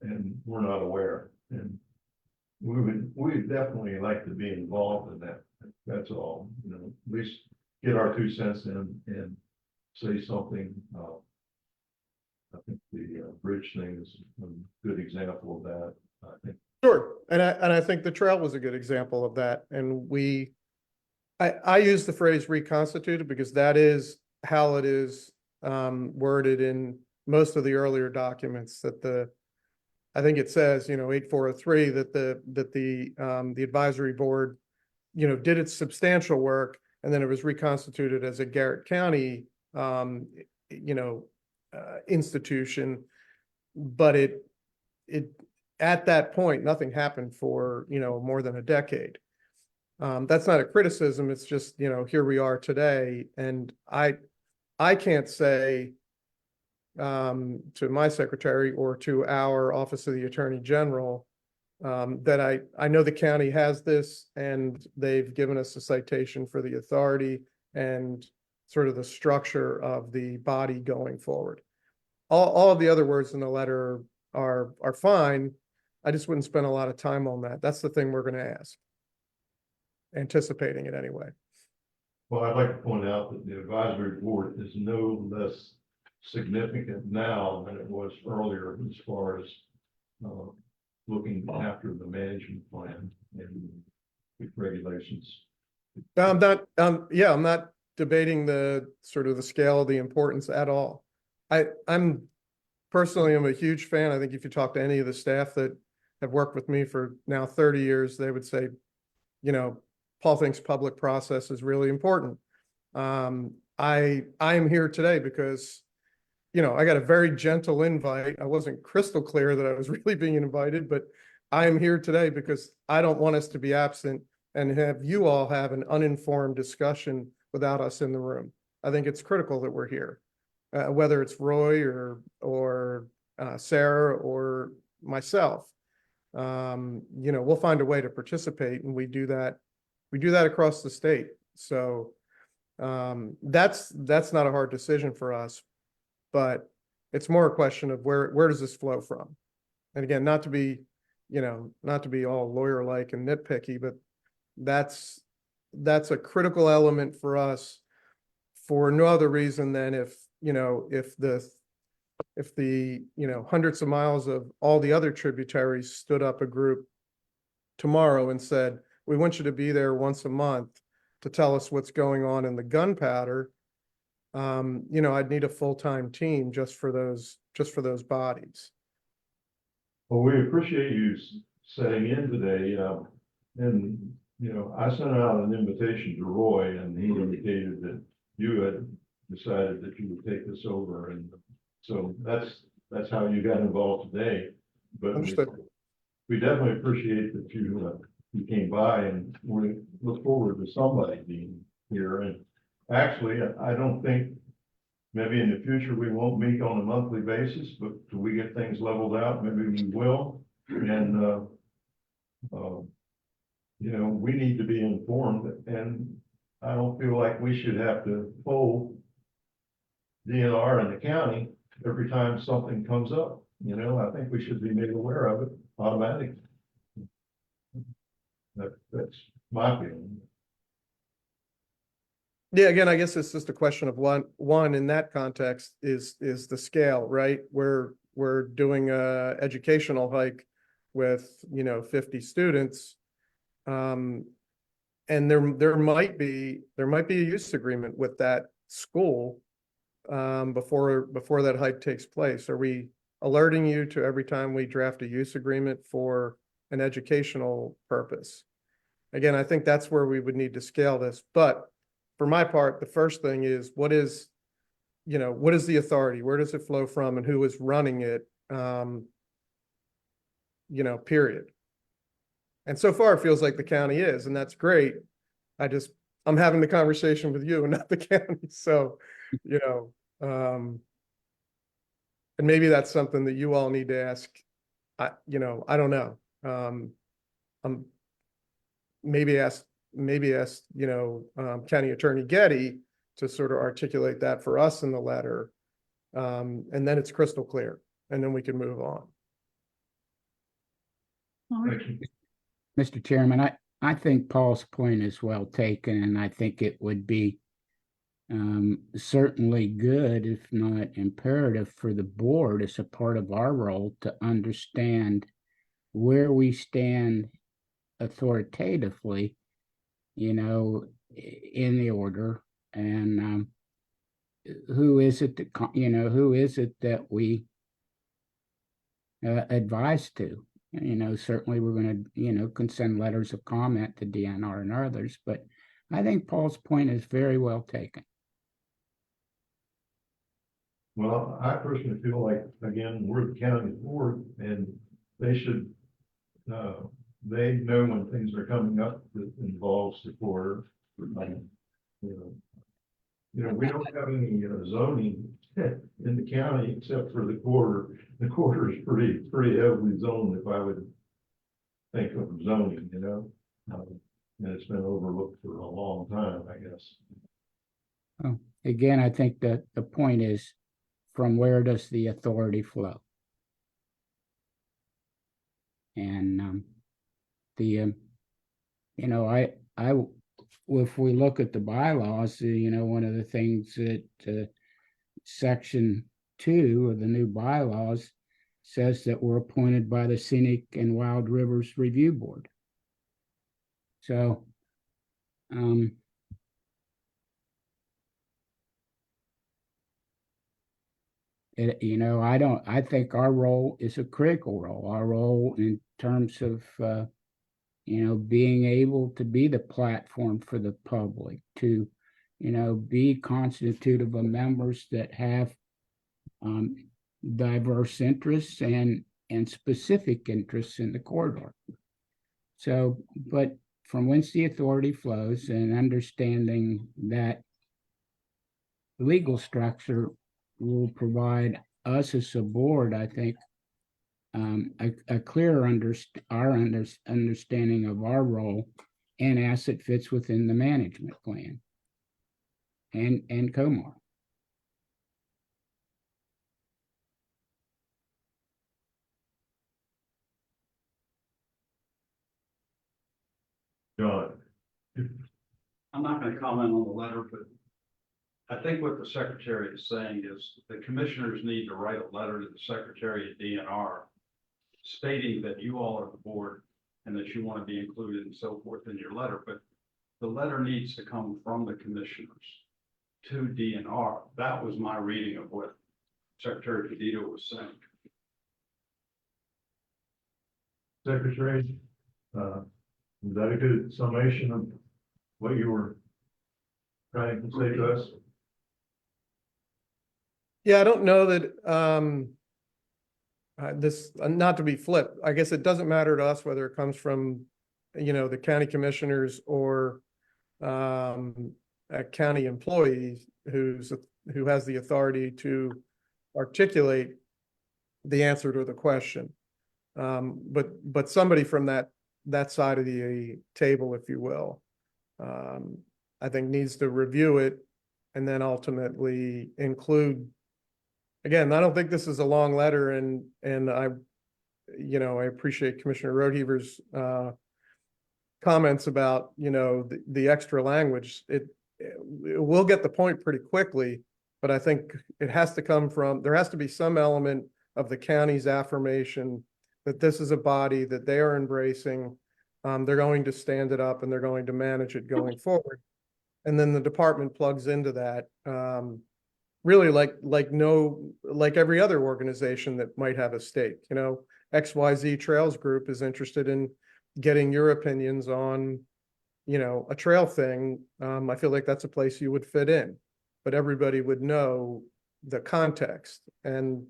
and we're not aware, and we'd definitely like to be involved in that. That's all, at least get our 2 cents in and say something. I think the bridge thing is a good example of that. I think. Sure, and I think the trail was a good example of that. And I use the phrase reconstituted because that is how it is worded in most of the earlier documents. That I think it says 8403 that the advisory board did its substantial work, and then it was reconstituted as a Garrett County institution, but it at that point nothing happened for more than a decade. That's not a criticism, it's just here we are today, and I can't say to my secretary or to our Office of the Attorney General that I know the county has this, and they've given us a citation for the authority and sort of the structure of the body going forward. All of the other words in the letter are fine. I just wouldn't spend a lot of time on that. That's the thing we're going to ask. Anticipating it anyway. Well, I'd like to point out that the advisory board is no less significant now than it was earlier as far as looking after the management plan and the regulations. I'm not debating the sort of the scale of the importance at all. I'm personally, I'm a huge fan. I think if you talk to any of the staff that have worked with me for now 30 years, they would say, Paul thinks public process is really important. I am here today because, I got a very gentle invite. I wasn't crystal clear that I was really being invited, but I am here today because I don't want us to be absent and have you all have an uninformed discussion without us in the room. I think it's critical that we're here, whether it's Roy or Sarah or myself. We'll find a way to participate, and we do that across the state. So that's not a hard decision for us, but it's more a question of where does this flow from? And again, not to be all lawyer-like and nitpicky, but that's a critical element for us for no other reason than if the hundreds of miles of all the other tributaries stood up a group tomorrow and said, we want you to be there once a month to tell us what's going on in the gunpowder. I'd need a full-time team just for those bodies. Well, we appreciate you setting in today, and, I sent out an invitation to Roy, and he indicated that you had decided that you would take this over, and so that's how you got involved today. But we definitely appreciate that you came by, and we look forward to somebody being here. And actually, I don't think maybe in the future we won't meet on a monthly basis, but till we get things leveled out, maybe we will. And you know, we need to be informed, and I don't feel like we should have to poll DNR in the county every time something comes up, you know, I think we should be made aware of it automatically. That's my feeling. Yeah, again, I guess it's just a question of one in that context is the scale, right? We're doing a educational hike with, 50 students. And there might be a use agreement with that school before that hike takes place. Are we alerting you to every time we draft a use agreement for an educational purpose? Again, I think that's where we would need to scale this, but for my part, the first thing is what is the authority? Where does it flow from and who is running it? Period. And so far it feels like the county is, and that's great. I'm having the conversation with you and not the county. So, and maybe that's something that you all need to ask. I don't know. Maybe ask, County Attorney Getty to sort of articulate that for us in the letter. And then it's crystal clear, and then we can move on. Thank you. Mr. Chairman, I think Paul's point is well taken, and I think it would be certainly good, if not imperative, for the board as a part of our role to understand where we stand authoritatively, in the order, and who is it that we advise to. Certainly we're going to, can send letters of comment to DNR and others, but I think Paul's point is very well taken. Well, I personally feel like, again, we're the county board, and they should, they know when things are coming up that involves the quarter. We don't have any zoning in the county except for the quarter. The quarter is pretty heavily zoned, if I would think of zoning, and it's been overlooked for a long time, I guess. Oh, again, I think that the point is, from where does the authority flow? And if we look at the bylaws, one of the things that Section 2 of the new bylaws says that we're appointed by the Scenic and Wild Rivers Review Board. So, I think our role is a critical role. Our role in terms of, being able to be the platform for the public, to, be constitutive of members that have diverse interests and specific interests in the corridor. So, but from whence the authority flows, and understanding that legal structure will provide us as a board, I think, a clearer understanding of our role and as it fits within the management plan and COMAR. John, I'm not going to comment on the letter, but I think what the secretary is saying is the commissioners need to write a letter to the secretary of DNR stating that you all are the board and that you want to be included and so forth in your letter, but the letter needs to come from the commissioners to DNR. That was my reading of what Secretary Cadito was saying. Secretary, is that a good summation of what you were trying to say to us? Yeah, I don't know that this, not to be flip, I guess it doesn't matter to us whether it comes from, the county commissioners or a county employee who has the authority to articulate the answer to the question. But somebody from that that side of the table, if you will. I think needs to review it and then ultimately include. Again, I don't think this is a long letter, and I appreciate Commissioner Rodeheaver's comments about, the extra language. It will get the point pretty quickly, but I think it has to come from, there has to be some element of the county's affirmation that this is a body that they are embracing. They're going to stand it up and they're going to manage it going forward. And then the department plugs into that. Really like every other organization that might have a stake, XYZ Trails Group is interested in getting your opinions on, a trail thing. I feel like that's a place you would fit in, but everybody would know the context and,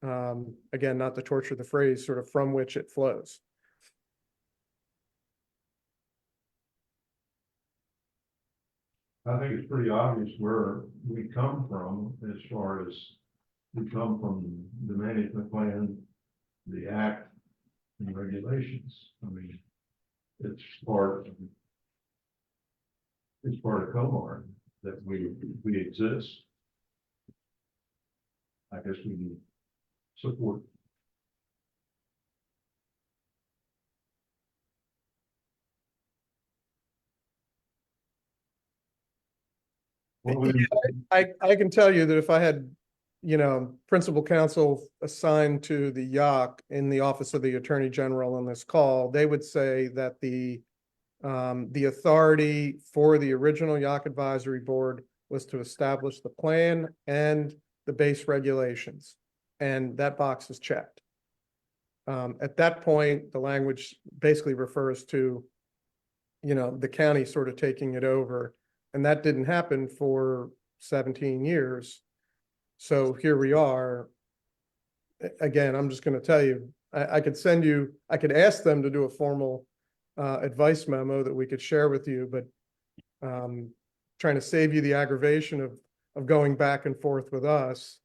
again, not to torture the phrase, sort of from which it flows. I think it's pretty obvious where we come from as far as we come from the management plan, the act and regulations. I mean, it's part of Comar that we exist. I guess we need support. I can tell you that if I had, principal counsel assigned to the Yacht in the Office of the Attorney General on this call, they would say that the authority for the original Yacht Advisory Board was to establish the plan and the base regulations, and that box is checked. At that point, the language basically refers to, the county sort of taking it over. And that didn't happen for 17 years. So here we are. Again, I'm just going to tell you, I could ask them to do a formal advice memo that we could share with you, but trying to save you the aggravation of going back and forth with us.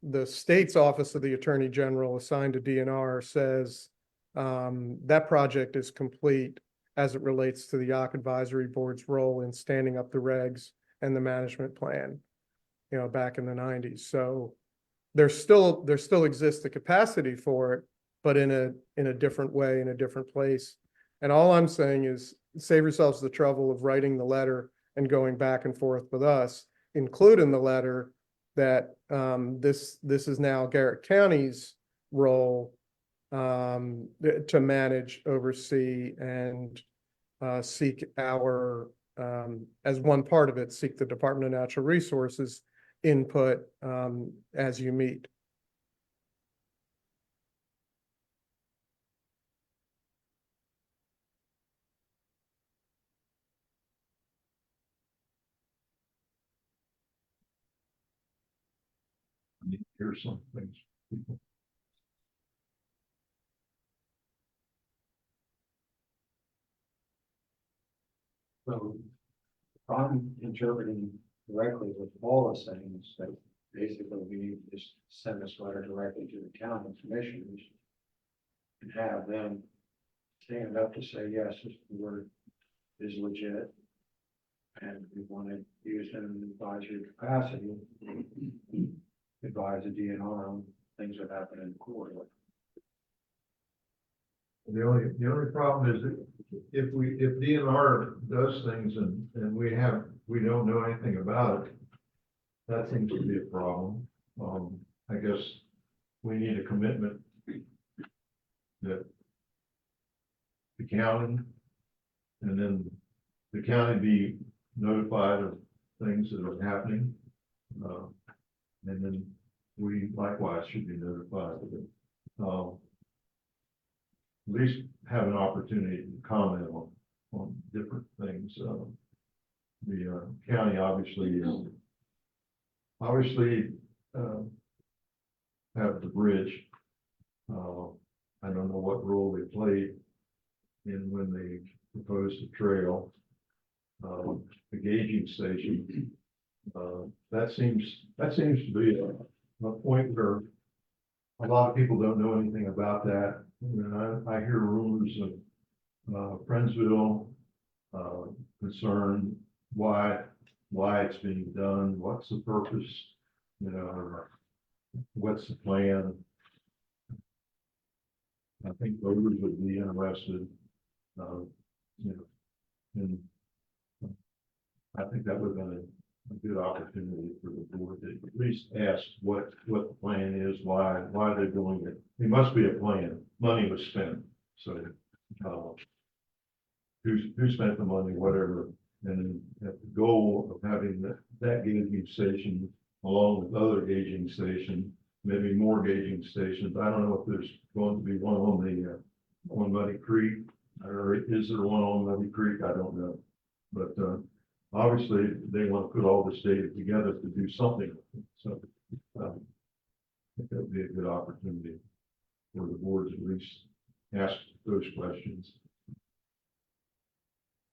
The state's Office of the Attorney General assigned to DNR says that project is complete as it relates to the Yacht Advisory Board's role in standing up the regs and the management plan, back in the 90s. So there still exists the capacity for it, but in a different way, in a different place. And all I'm saying is save yourselves the trouble of writing the letter and going back and forth with us. Include in the letter that this is now Garrett County's role to manage, oversee, and seek our, as one part of it, seek the Department of Natural Resources input as you meet. I need to hear some things. So if I'm interpreting correctly what Paul is saying, is that basically we need to just send this letter directly to the county commissioners and have them stand up to say, yes, this word is legit. And we want to use them in advisory capacity, advise the DNR on things that happen in court. The only problem is that if DNR does things and we don't know anything about it, that seems to be a problem. I guess we need a commitment that the county and then the county be notified of things that are happening. And then we likewise should be notified of it. At least have an opportunity to comment on different things. The county obviously have the bridge. I don't know what role they played in when they proposed the trail, the gauging station. That seems to be a point where a lot of people don't know anything about that. And I hear rumors Friendsville, concerned why it's being done, what's the purpose, you know, what's the plan? I think voters would be interested, you know, and I think that would have been a good opportunity for the board to at least ask what the plan is, why they're doing it. It must be a plan. Money was spent, so who spent the money, whatever, and the goal of having that gauging station along with other gauging stations, maybe more gauging stations. I don't know if there's going to be one on the on Muddy Creek, or is there one on Muddy Creek? I don't know, but obviously they want to put all this data together to do something. So I think that would be a good opportunity for the board to at least ask those questions.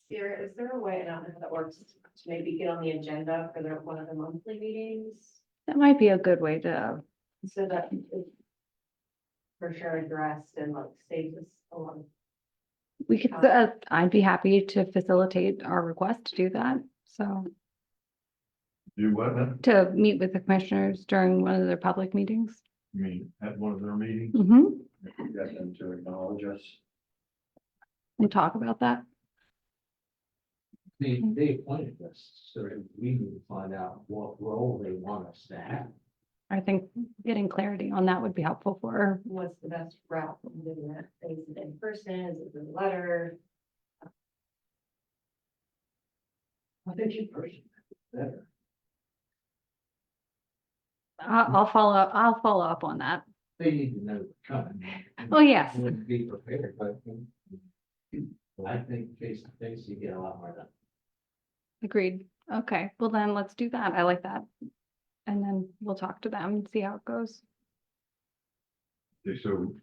Sierra, is there a way, I don't know how that works, to maybe get on the agenda for one of the monthly meetings? That might be a good way to, So that it's for sure addressed and like saves us a lot of. we could, I'd be happy to facilitate our request to do that. So Do what now? to meet with the commissioners during one of their public meetings. You mean at one of their meetings? Get them to acknowledge us. And talk about that. They appointed us, so we need to find out what role they want us to have. I think getting clarity on that would be helpful for her. What's the best route from doing that? Is it in person? Is it through a letter? I think in person is better. I'll follow up on that. They need to know it's coming. Oh, yes. Wouldn't be prepared, but I think face to face, you get a lot more done. Agreed. Okay, well then let's do that. I like that. And then we'll talk to them and see how it goes. Okay, so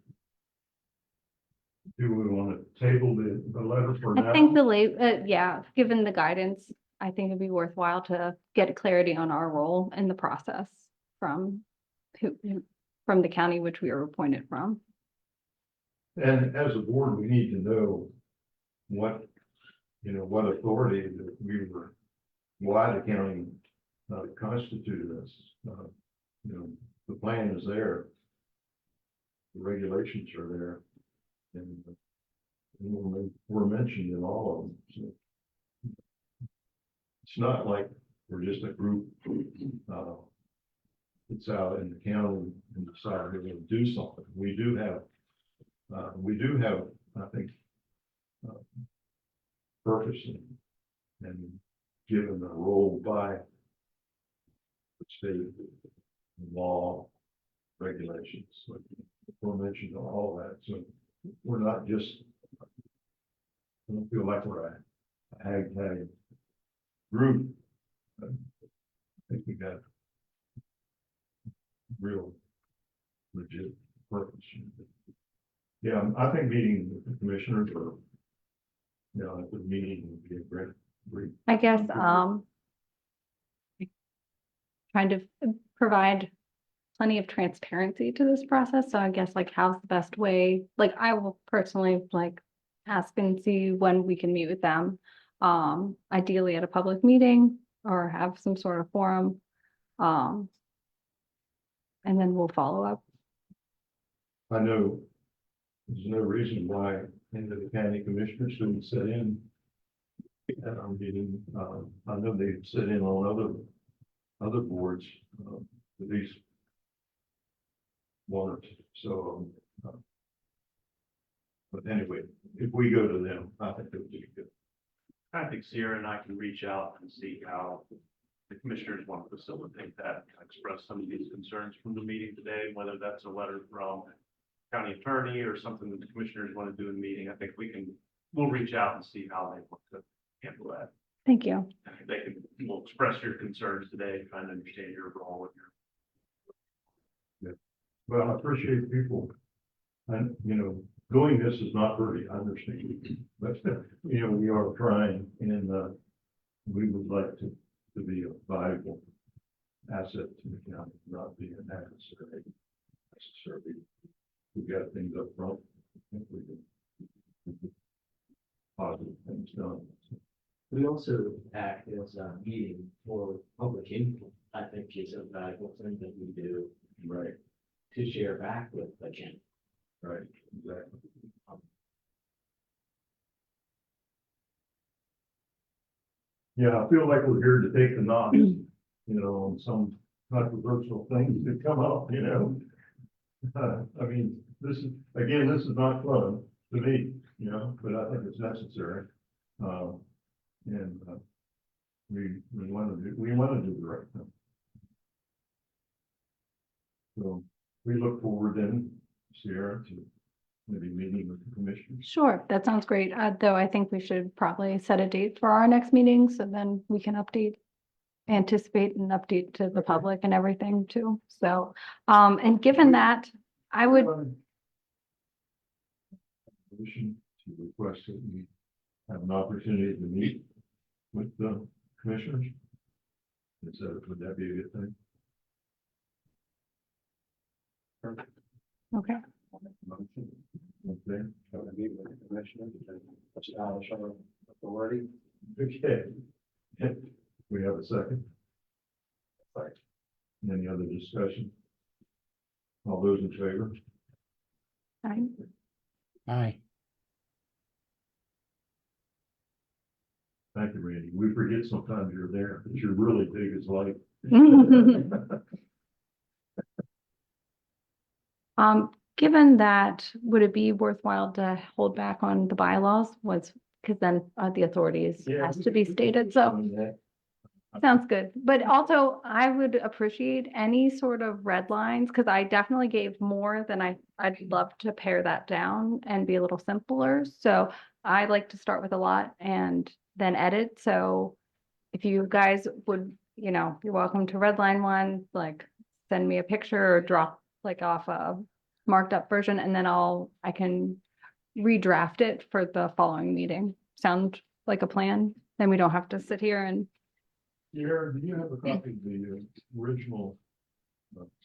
do we want to table the letter for now? I think the yeah, given the guidance, I think it'd be worthwhile to get clarity on our role in the process from the county which we were appointed from. And as a board, we need to know what, what authority that we were, why the county constituted us. The plan is there. The regulations are there. And we're mentioned in all of them. So it's not like we're just a group that's out in the county and decide we're going to do something. We do have, I think, purpose and given a role by the state law regulations. Like we're mentioned all that. So we're not just, I don't feel like we're a hag group. I think we got real legit purpose. Yeah, I think meeting with the commissioners or, at the meeting would be a great. I guess, trying to provide plenty of transparency to this process. So I guess like how's the best way, like I will personally like ask and see when we can meet with them. Ideally at a public meeting or have some sort of forum. And then we'll follow up. I know there's no reason why any of the county commissioners shouldn't sit in at our meeting. I know they sit in on other boards, at least one or two. So, but anyway, if we go to them, I think it would be good. I think Sierra and I can reach out and see how the commissioners want to facilitate that, express some of these concerns from the meeting today, whether that's a letter from county attorney or something that the commissioners want to do in the meeting. I think we'll reach out and see how they want to handle that. Thank you. We'll express your concerns today, trying to understand your role with your. Well, I appreciate people. And, doing this is not pretty, I understand. But, we are trying and we would like to be a valuable asset to the county, not be an adversary. Necessarily. We got things up front. I think we can it's done. We also act as a meeting for public input. I think is a valuable thing that we do Right, to share back with the county. right, exactly. Yeah, I feel like we're here to take the knocks, you know, on some controversial things that come up, you know? I mean, this is not fun to me, you know, but I think it's necessary. And we want to do the right thing. So we look forward then, Sierra, to maybe meeting with the commissioners. Sure, that sounds great. Though I think we should probably set a date for our next meeting, so then we can anticipate and update to the public and everything too. So, and given that, I would, Motion to request that we have an opportunity to meet with the commissioners. Would that be a good thing? okay, Motion. Okay. So we meet with the commissioner to establish our authority. Okay. We have a second. Any other discussion? All those in favor? fine. Aye. Thank you, Randy. We forget sometimes you're there, but you're really big as life. Given that, would it be worthwhile to hold back on the bylaws because then the authorities has to be stated, so. Sounds good, but also I would appreciate any sort of red lines, because I definitely gave more than I'd love to pare that down and be a little simpler. So I like to start with a lot and then edit. So if you guys would, you're welcome to redline one, like send me a picture or drop like off a marked up version, and then I can redraft it for the following meeting. Sound like a plan? Then we don't have to sit here and. Sierra, do you have a copy of the original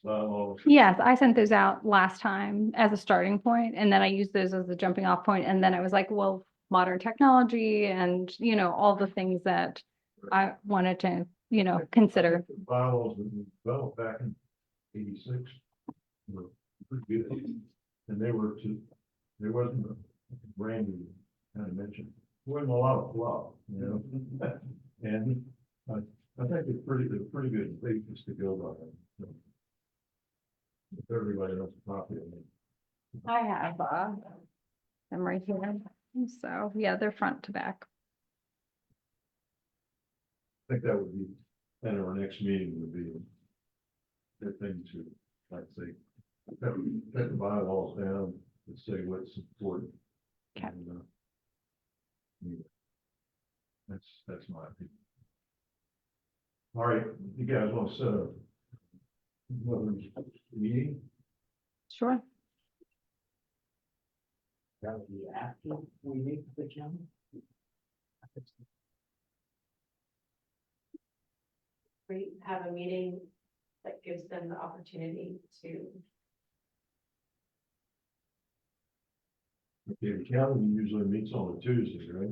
bylaws? Yes, I sent those out last time as a starting point, and then I used those as a jumping off point, and then I was like, well, modern technology and, all the things that I wanted to, consider. The bylaws that we developed back in '86 were pretty good. And there wasn't a brand new kind of mention. There wasn't a lot of fluff, And I think it's pretty good basis to go by. If everybody else is copy of it. I have them right here. So yeah, they're front to back. I think that would be, at our next meeting would be a good thing to, like, say, cut the bylaws down and say what's important. Okay. And, yeah. That's my opinion. All right, you guys want to set up another meeting? Sure. That would be after we meet with the county. We have a meeting that gives them the opportunity to. Okay, the county usually meets on a Tuesday, right?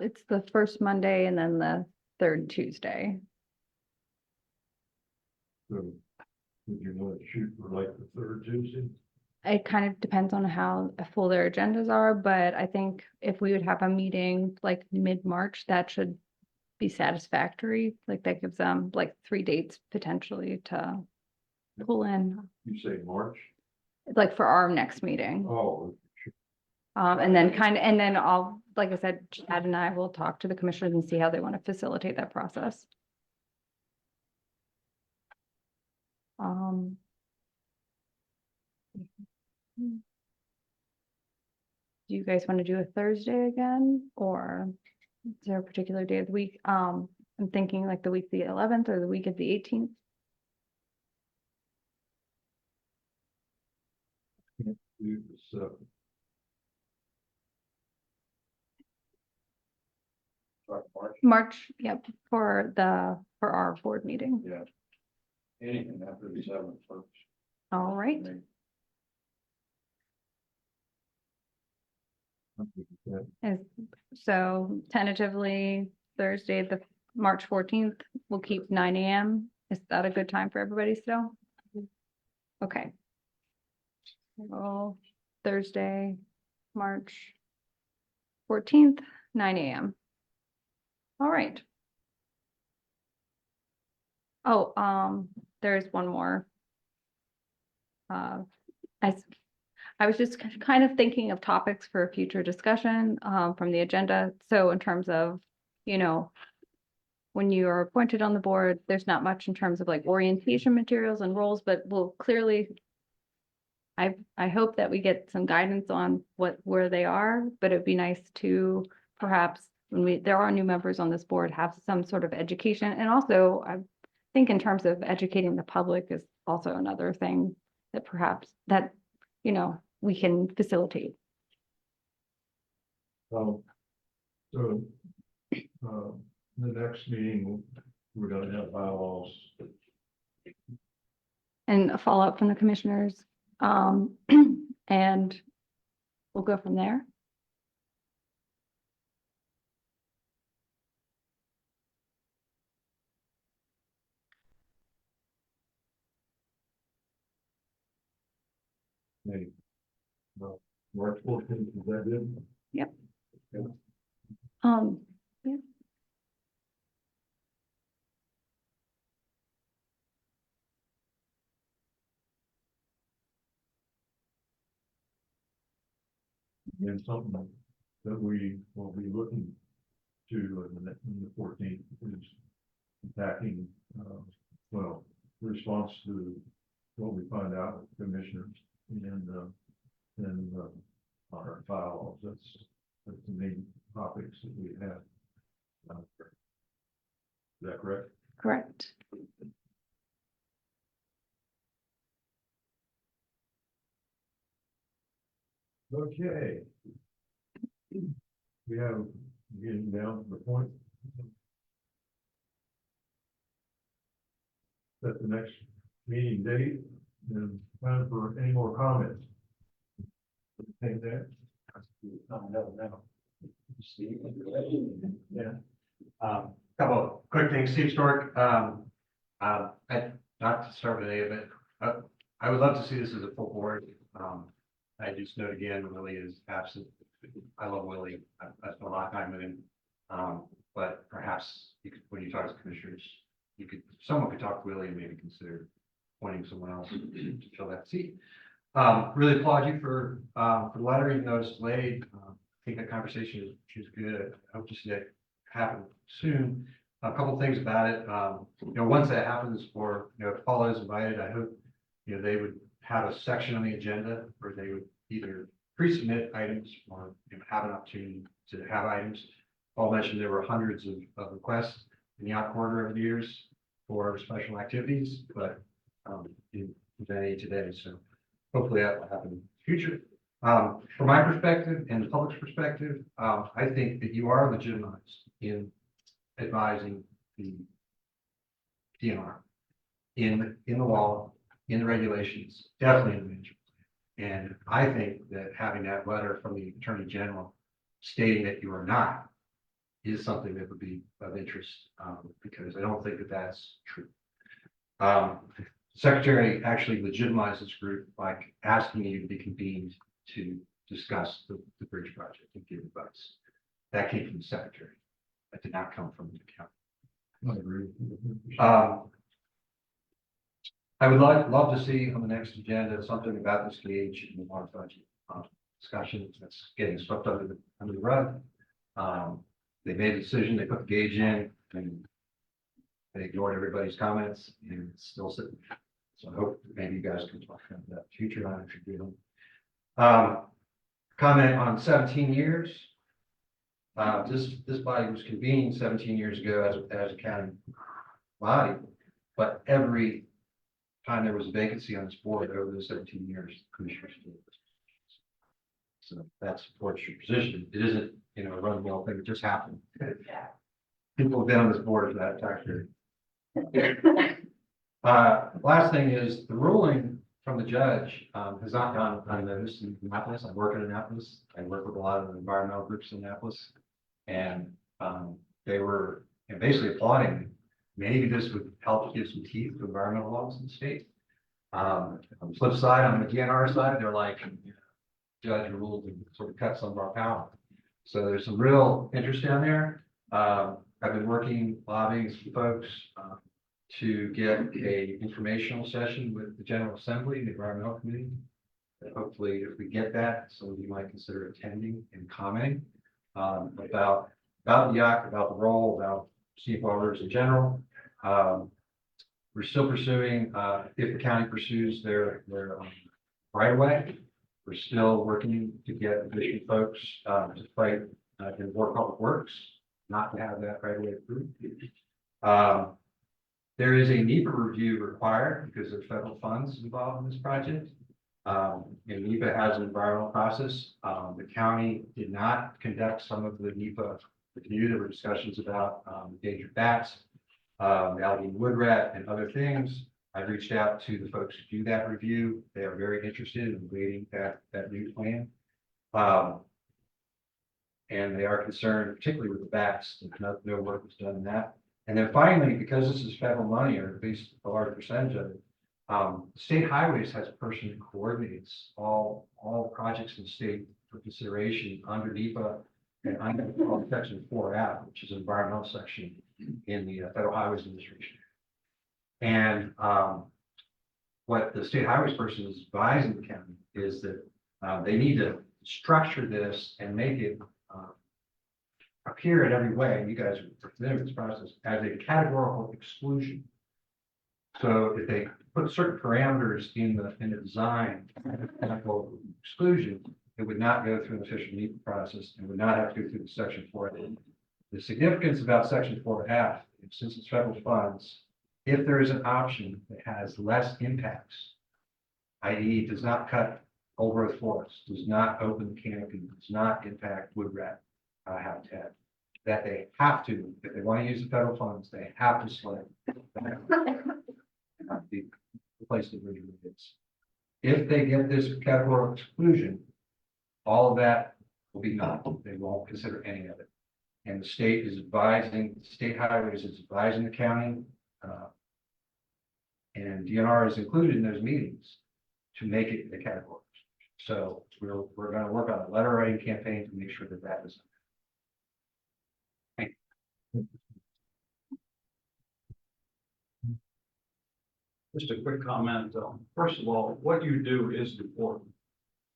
It's the first Monday and then the third Tuesday. So would you want to shoot for like the third Tuesday? It kind of depends on how full their agendas are, but I think if we would have a meeting like mid-March, that should be satisfactory. Like that gives them like 3 dates potentially to pull in, You say March? like for our next meeting. Oh, And then I'll, like I said, Chad and I will talk to the commissioners and see how they want to facilitate that process. Do you guys want to do a Thursday again, or is there a particular day of the week? I'm thinking like the week of the 11th or the week of the 18th. do this, March, yep, for our board meeting. Yeah. Anything after the 7th first. All right. Is, so tentatively Thursday, the March 14th, we'll keep 9 AM. Is that a good time for everybody still? Okay. Well, Thursday, March 14th, 9 AM. All right. Oh, there's one more. I was just kind of thinking of topics for future discussion from the agenda. So in terms of, you know, when you are appointed on the board, there's not much in terms of like orientation materials and roles, but we'll clearly, I hope that we get some guidance on where they are, but it'd be nice to perhaps when there are new members on this board, have some sort of education. And also, I think in terms of educating the public is also another thing that perhaps that, you know, we can facilitate. So, the next meeting, we're gonna have bylaws. And a follow-up from the commissioners. And we'll go from there. Maybe. March 14th, is that good? Yep. Yeah. Yeah. And something that we will be looking to in the 14th is attacking, well, response to what we find out with commissioners and our bylaws. That's the main topics that we have. Is that correct? Correct. Okay. We have, getting down to the point. Set the next meeting date and time for any more comments. Think that? No. Steve? Yeah. Couple of quick things, Steve Stork, not to start with any of it, I would love to see this as a full board. I just note again, Willie is absent. I love Willie. I spent a lot of time with him. But perhaps you could, when you talk to commissioners, someone could talk to Willie and maybe consider appointing someone else to fill that seat. Really applaud you for the letter, even though it's delayed. I think that conversation is good. I hope to see that happen soon. A couple things about it. Once that happens, or if Paula is invited, I hope they would have a section on the agenda where they would either pre-submit items or have an opportunity to have items. Paul mentioned there were hundreds of requests in the out quarter over the years for special activities, but in today, so hopefully that will happen in the future. From my perspective and the public's perspective, I think that you are legitimized in advising the DNR in the law, in the regulations, definitely in the management plan. And I think that having that letter from the Attorney General stating that you are not is something that would be of interest, because I don't think that that's true. Secretary actually legitimized this group by asking you to be convened to discuss the bridge project and give advice. That came from the secretary. That did not come from the county. I agree. I would love to see on the next agenda something about this gauge in the water budget discussion that's getting swept under the rug. They made a decision, they put the gauge in, and they ignored everybody's comments, and it's still sitting. So I hope maybe you guys can talk about that future on if you're doing. Comment on 17 years. This body was convened 17 years ago as a county body, but every time there was a vacancy on this board over the 17 years, commissioners did. So that supports your position. It isn't, a run-of-the-mill thing that just happened. People have been on this board for that time period. Last thing is the ruling from the judge, has not gone unnoticed in Annapolis. I work in Annapolis. I work with a lot of environmental groups in Annapolis. And, they were basically applauding me. Maybe this would help give some teeth to environmental laws in the state. On the flip side, on the DNR side, they're like, judge ruled to sort of cut some of our power. So there's some real interest down there. I've been working, lobbying some folks, to get a informational session with the General Assembly and the Environmental Committee. And hopefully, if we get that, some of you might consider attending and commenting, about the yacht, about the role, about steam waters in general. We're still pursuing, if the county pursues their right of way, we're still working to get additional folks, to fight, in Board of Public Works, not to have that right of way approved. There is a NEPA review required because there's federal funds involved in this project. And NEPA has an environmental process. The county did not conduct some of the NEPA review. There were discussions about, endangered bats, the Allegheny wood rat and other things. I've reached out to the folks who do that review. They are very interested in waiting that new plan. And they are concerned, particularly with the bats, that no work was done in that. And then finally, because this is federal money, or at least a large percentage of it, State Highways has a person who coordinates all projects in the state for consideration under NEPA and under Section 4F, which is an environmental section in the Federal Highways Administration. And what the State Highways person is advising the county is that they need to structure this and make it appear in every way, and you guys are familiar with this process, as a categorical exclusion. So if they put certain parameters in the design, categorical exclusion, it would not go through an official NEPA process and would not have to go through the Section 4F. The significance about Section 4F, since it's federal funds, if there is an option that has less impacts, i.e. does not cut old growth forests, does not open the canopy, does not impact wood rat habitat, that they have to, if they want to use the federal funds, they have to select the place that originally is. If they get this categorical exclusion, all of that will be none. They won't consider any of it. And the state is advising, State Highways is advising the county, and DNR is included in those meetings to make it a category. So we're going to work on a letter writing campaign to make sure that that is. Just a quick comment. First of all, what you do is important.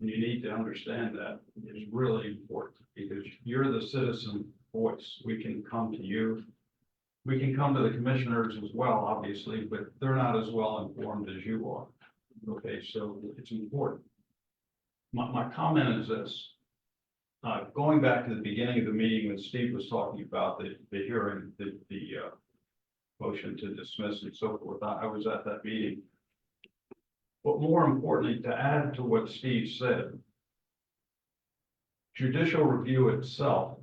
And you need to understand that is really important because you're the citizen voice. We can come to you. We can come to the commissioners as well, obviously, but they're not as well informed as you are. Okay, so it's important. My comment is this. Going back to the beginning of the meeting when Steve was talking about the hearing, the motion to dismiss and so forth, I was at that meeting. But more importantly, to add to what Steve said, judicial review itself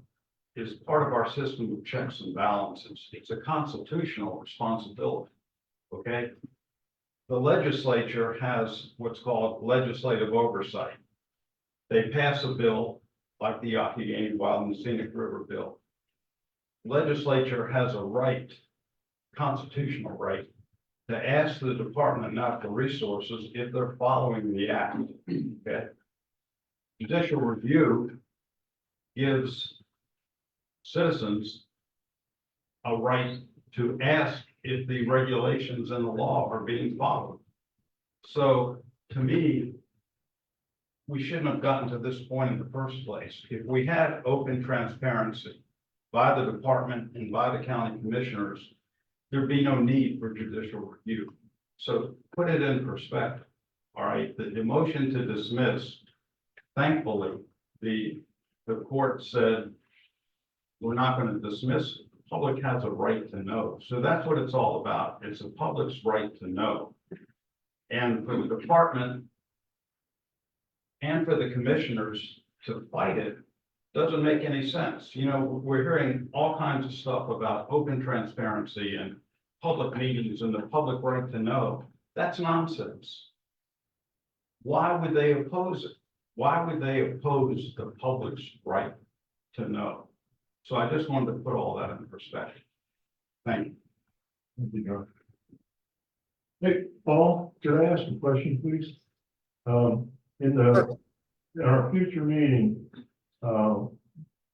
is part of our system of checks and balances. It's a constitutional responsibility, okay? The legislature has what's called legislative oversight. They pass a bill like the Youghiogheny Wild and Scenic River Bill. Legislature has a right, constitutional right, to ask the Department of Natural Resources if they're following the act, okay? Judicial review gives citizens a right to ask if the regulations and the law are being followed. So to me, we shouldn't have gotten to this point in the first place. If we had open transparency by the department and by the county commissioners, there'd be no need for judicial review. So put it in perspective, all right? The motion to dismiss, thankfully, the court said, we're not going to dismiss it. The public has a right to know. So that's what it's all about. It's the public's right to know. And for the department and for the commissioners to fight it doesn't make any sense. You know, we're hearing all kinds of stuff about open transparency and public meetings and the public right to know. That's nonsense. why would they oppose it? Why would they oppose the public's right to know? So I just wanted to put all that in perspective. Thank you. Thank you, John. Hey, Paul, could I ask a question, please? In our future meeting,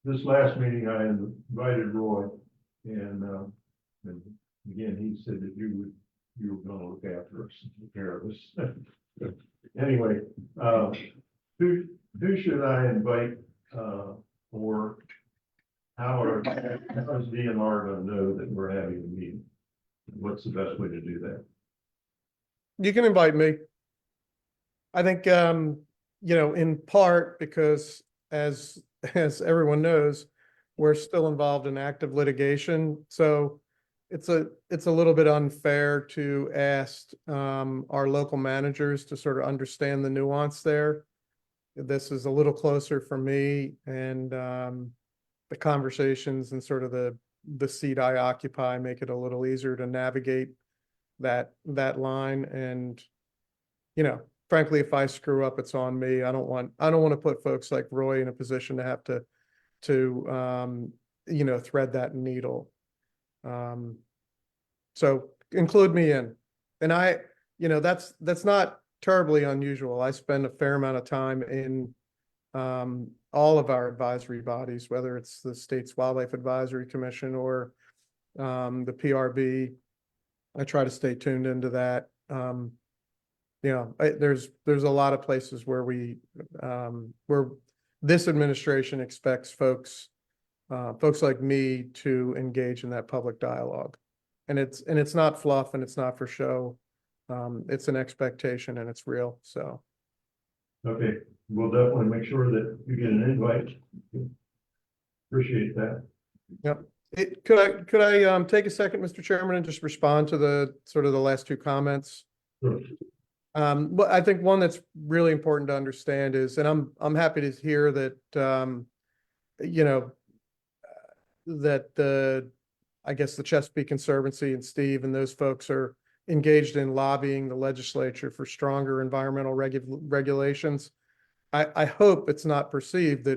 this last meeting, I invited Roy, and again, he said that you were gonna look after us, and take care of us. Anyway, who should I invite, or how is DNR gonna know that we're having a meeting? What's the best way to do that? You can invite me. I think, in part because as everyone knows, we're still involved in active litigation. So it's a little bit unfair to ask our local managers to sort of understand the nuance there. This is a little closer for me, and the conversations and sort of the seat I occupy make it a little easier to navigate that line. And frankly, if I screw up, it's on me. I don't want to put folks like Roy in a position to have to thread that needle. So include me in. And that's not terribly unusual. I spend a fair amount of time in all of our advisory bodies, whether it's the state's Wildlife Advisory Commission or the PRB. I try to stay tuned into that. There's a lot of places where where this administration expects folks like me to engage in that public dialogue, and it's not fluff and it's not for show. It's an expectation and it's real. So, Okay, we'll definitely make sure that you get an invite. Appreciate that. yep. Could I take a second, Mr. Chairman, and just respond to the sort of the last two comments? Sure. But I think one that's really important to understand is, and I'm happy to hear that that I guess the Chesapeake Conservancy and Steve and those folks are engaged in lobbying the legislature for stronger environmental regulations. I hope it's not perceived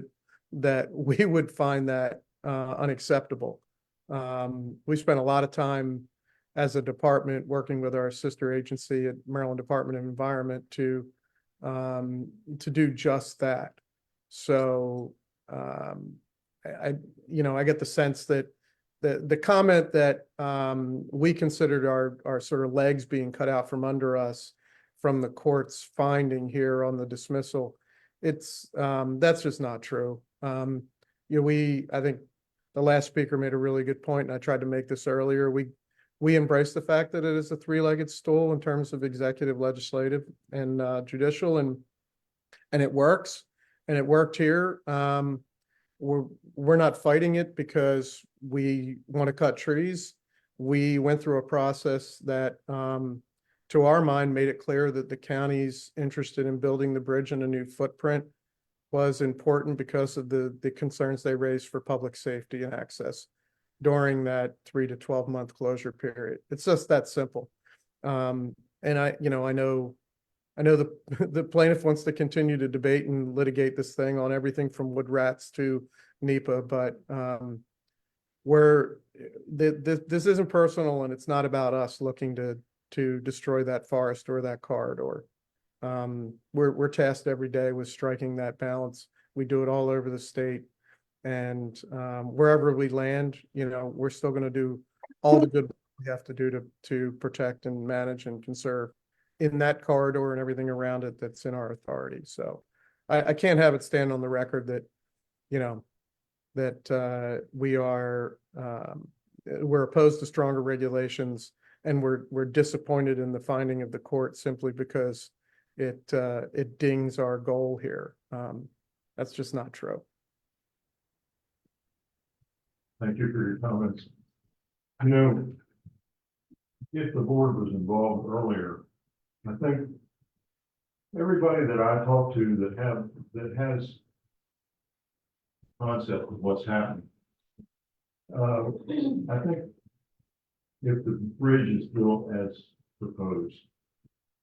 that we would find that unacceptable. We spent a lot of time as a department working with our sister agency at Maryland Department of Environment to do just that. So I get the sense that the comment that we considered our sort of legs being cut out from under us from the court's finding here on the dismissal, that's just not true. I think the last speaker made a really good point, and I tried to make this earlier. We embrace the fact that it is a three-legged stool in terms of executive, legislative, and judicial, and it works, and it worked here. We're not fighting it because we want to cut trees. We went through a process that, to our mind, made it clear that the county's interested in building the bridge in a new footprint was important because of the concerns they raised for public safety and access during that 3 to 12 month closure period. It's just that simple. And I know the plaintiff wants to continue to debate and litigate this thing on everything from wood rats to NEPA, but this isn't personal, and it's not about us looking to destroy that forest or that corridor. We're tasked every day with striking that balance. We do it all over the state, and wherever we land, we're still going to do all the good we have to do to protect and manage and conserve in that corridor and everything around it that's in our authority. So I can't have it stand on the record that we're opposed to stronger regulations, and we're disappointed in the finding of the court simply because it dings our goal here. That's just not true. Thank you for your comments. If the board was involved earlier, I think everybody that I talk to that has concept of what's happening, I think if the bridge is built as proposed,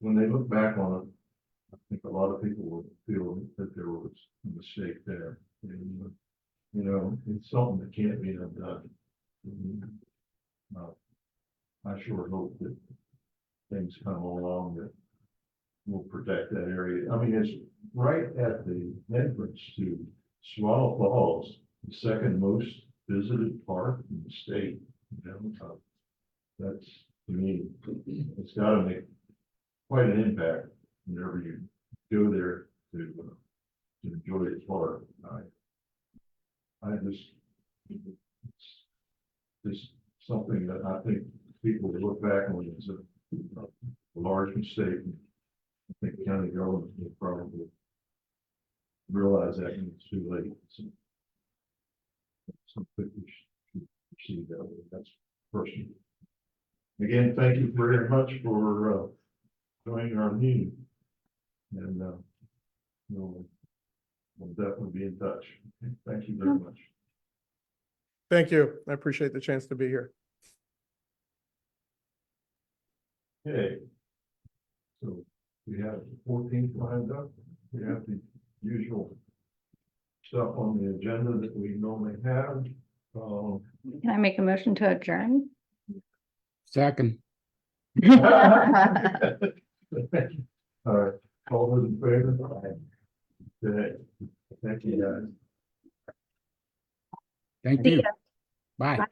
when they look back on it, I think a lot of people will feel that there was a mistake there. And, you know, it's something that can't be undone. And, I sure hope that things come along that will protect that area. I mean, it's right at the entrance to Swallow Falls, the second most visited park in the state. You know, that's, to me, it's gotta make quite an impact whenever you go there to enjoy the park. I just, it's just something that I think people will look back on as a large mistake. I think county government will probably realize that when it's too late. So, something we should proceed that way. That's personal. Again, thank you very much for joining our meeting. And we'll definitely be in touch. Okay, thank you very much. Thank you. I appreciate the chance to be here. Okay. So we have the 14th lined up. We have the usual stuff on the agenda that we normally have. Can I make a motion to adjourn? Second. All right, all those in favor? Okay, thank you guys. Thank See you. ya. Bye.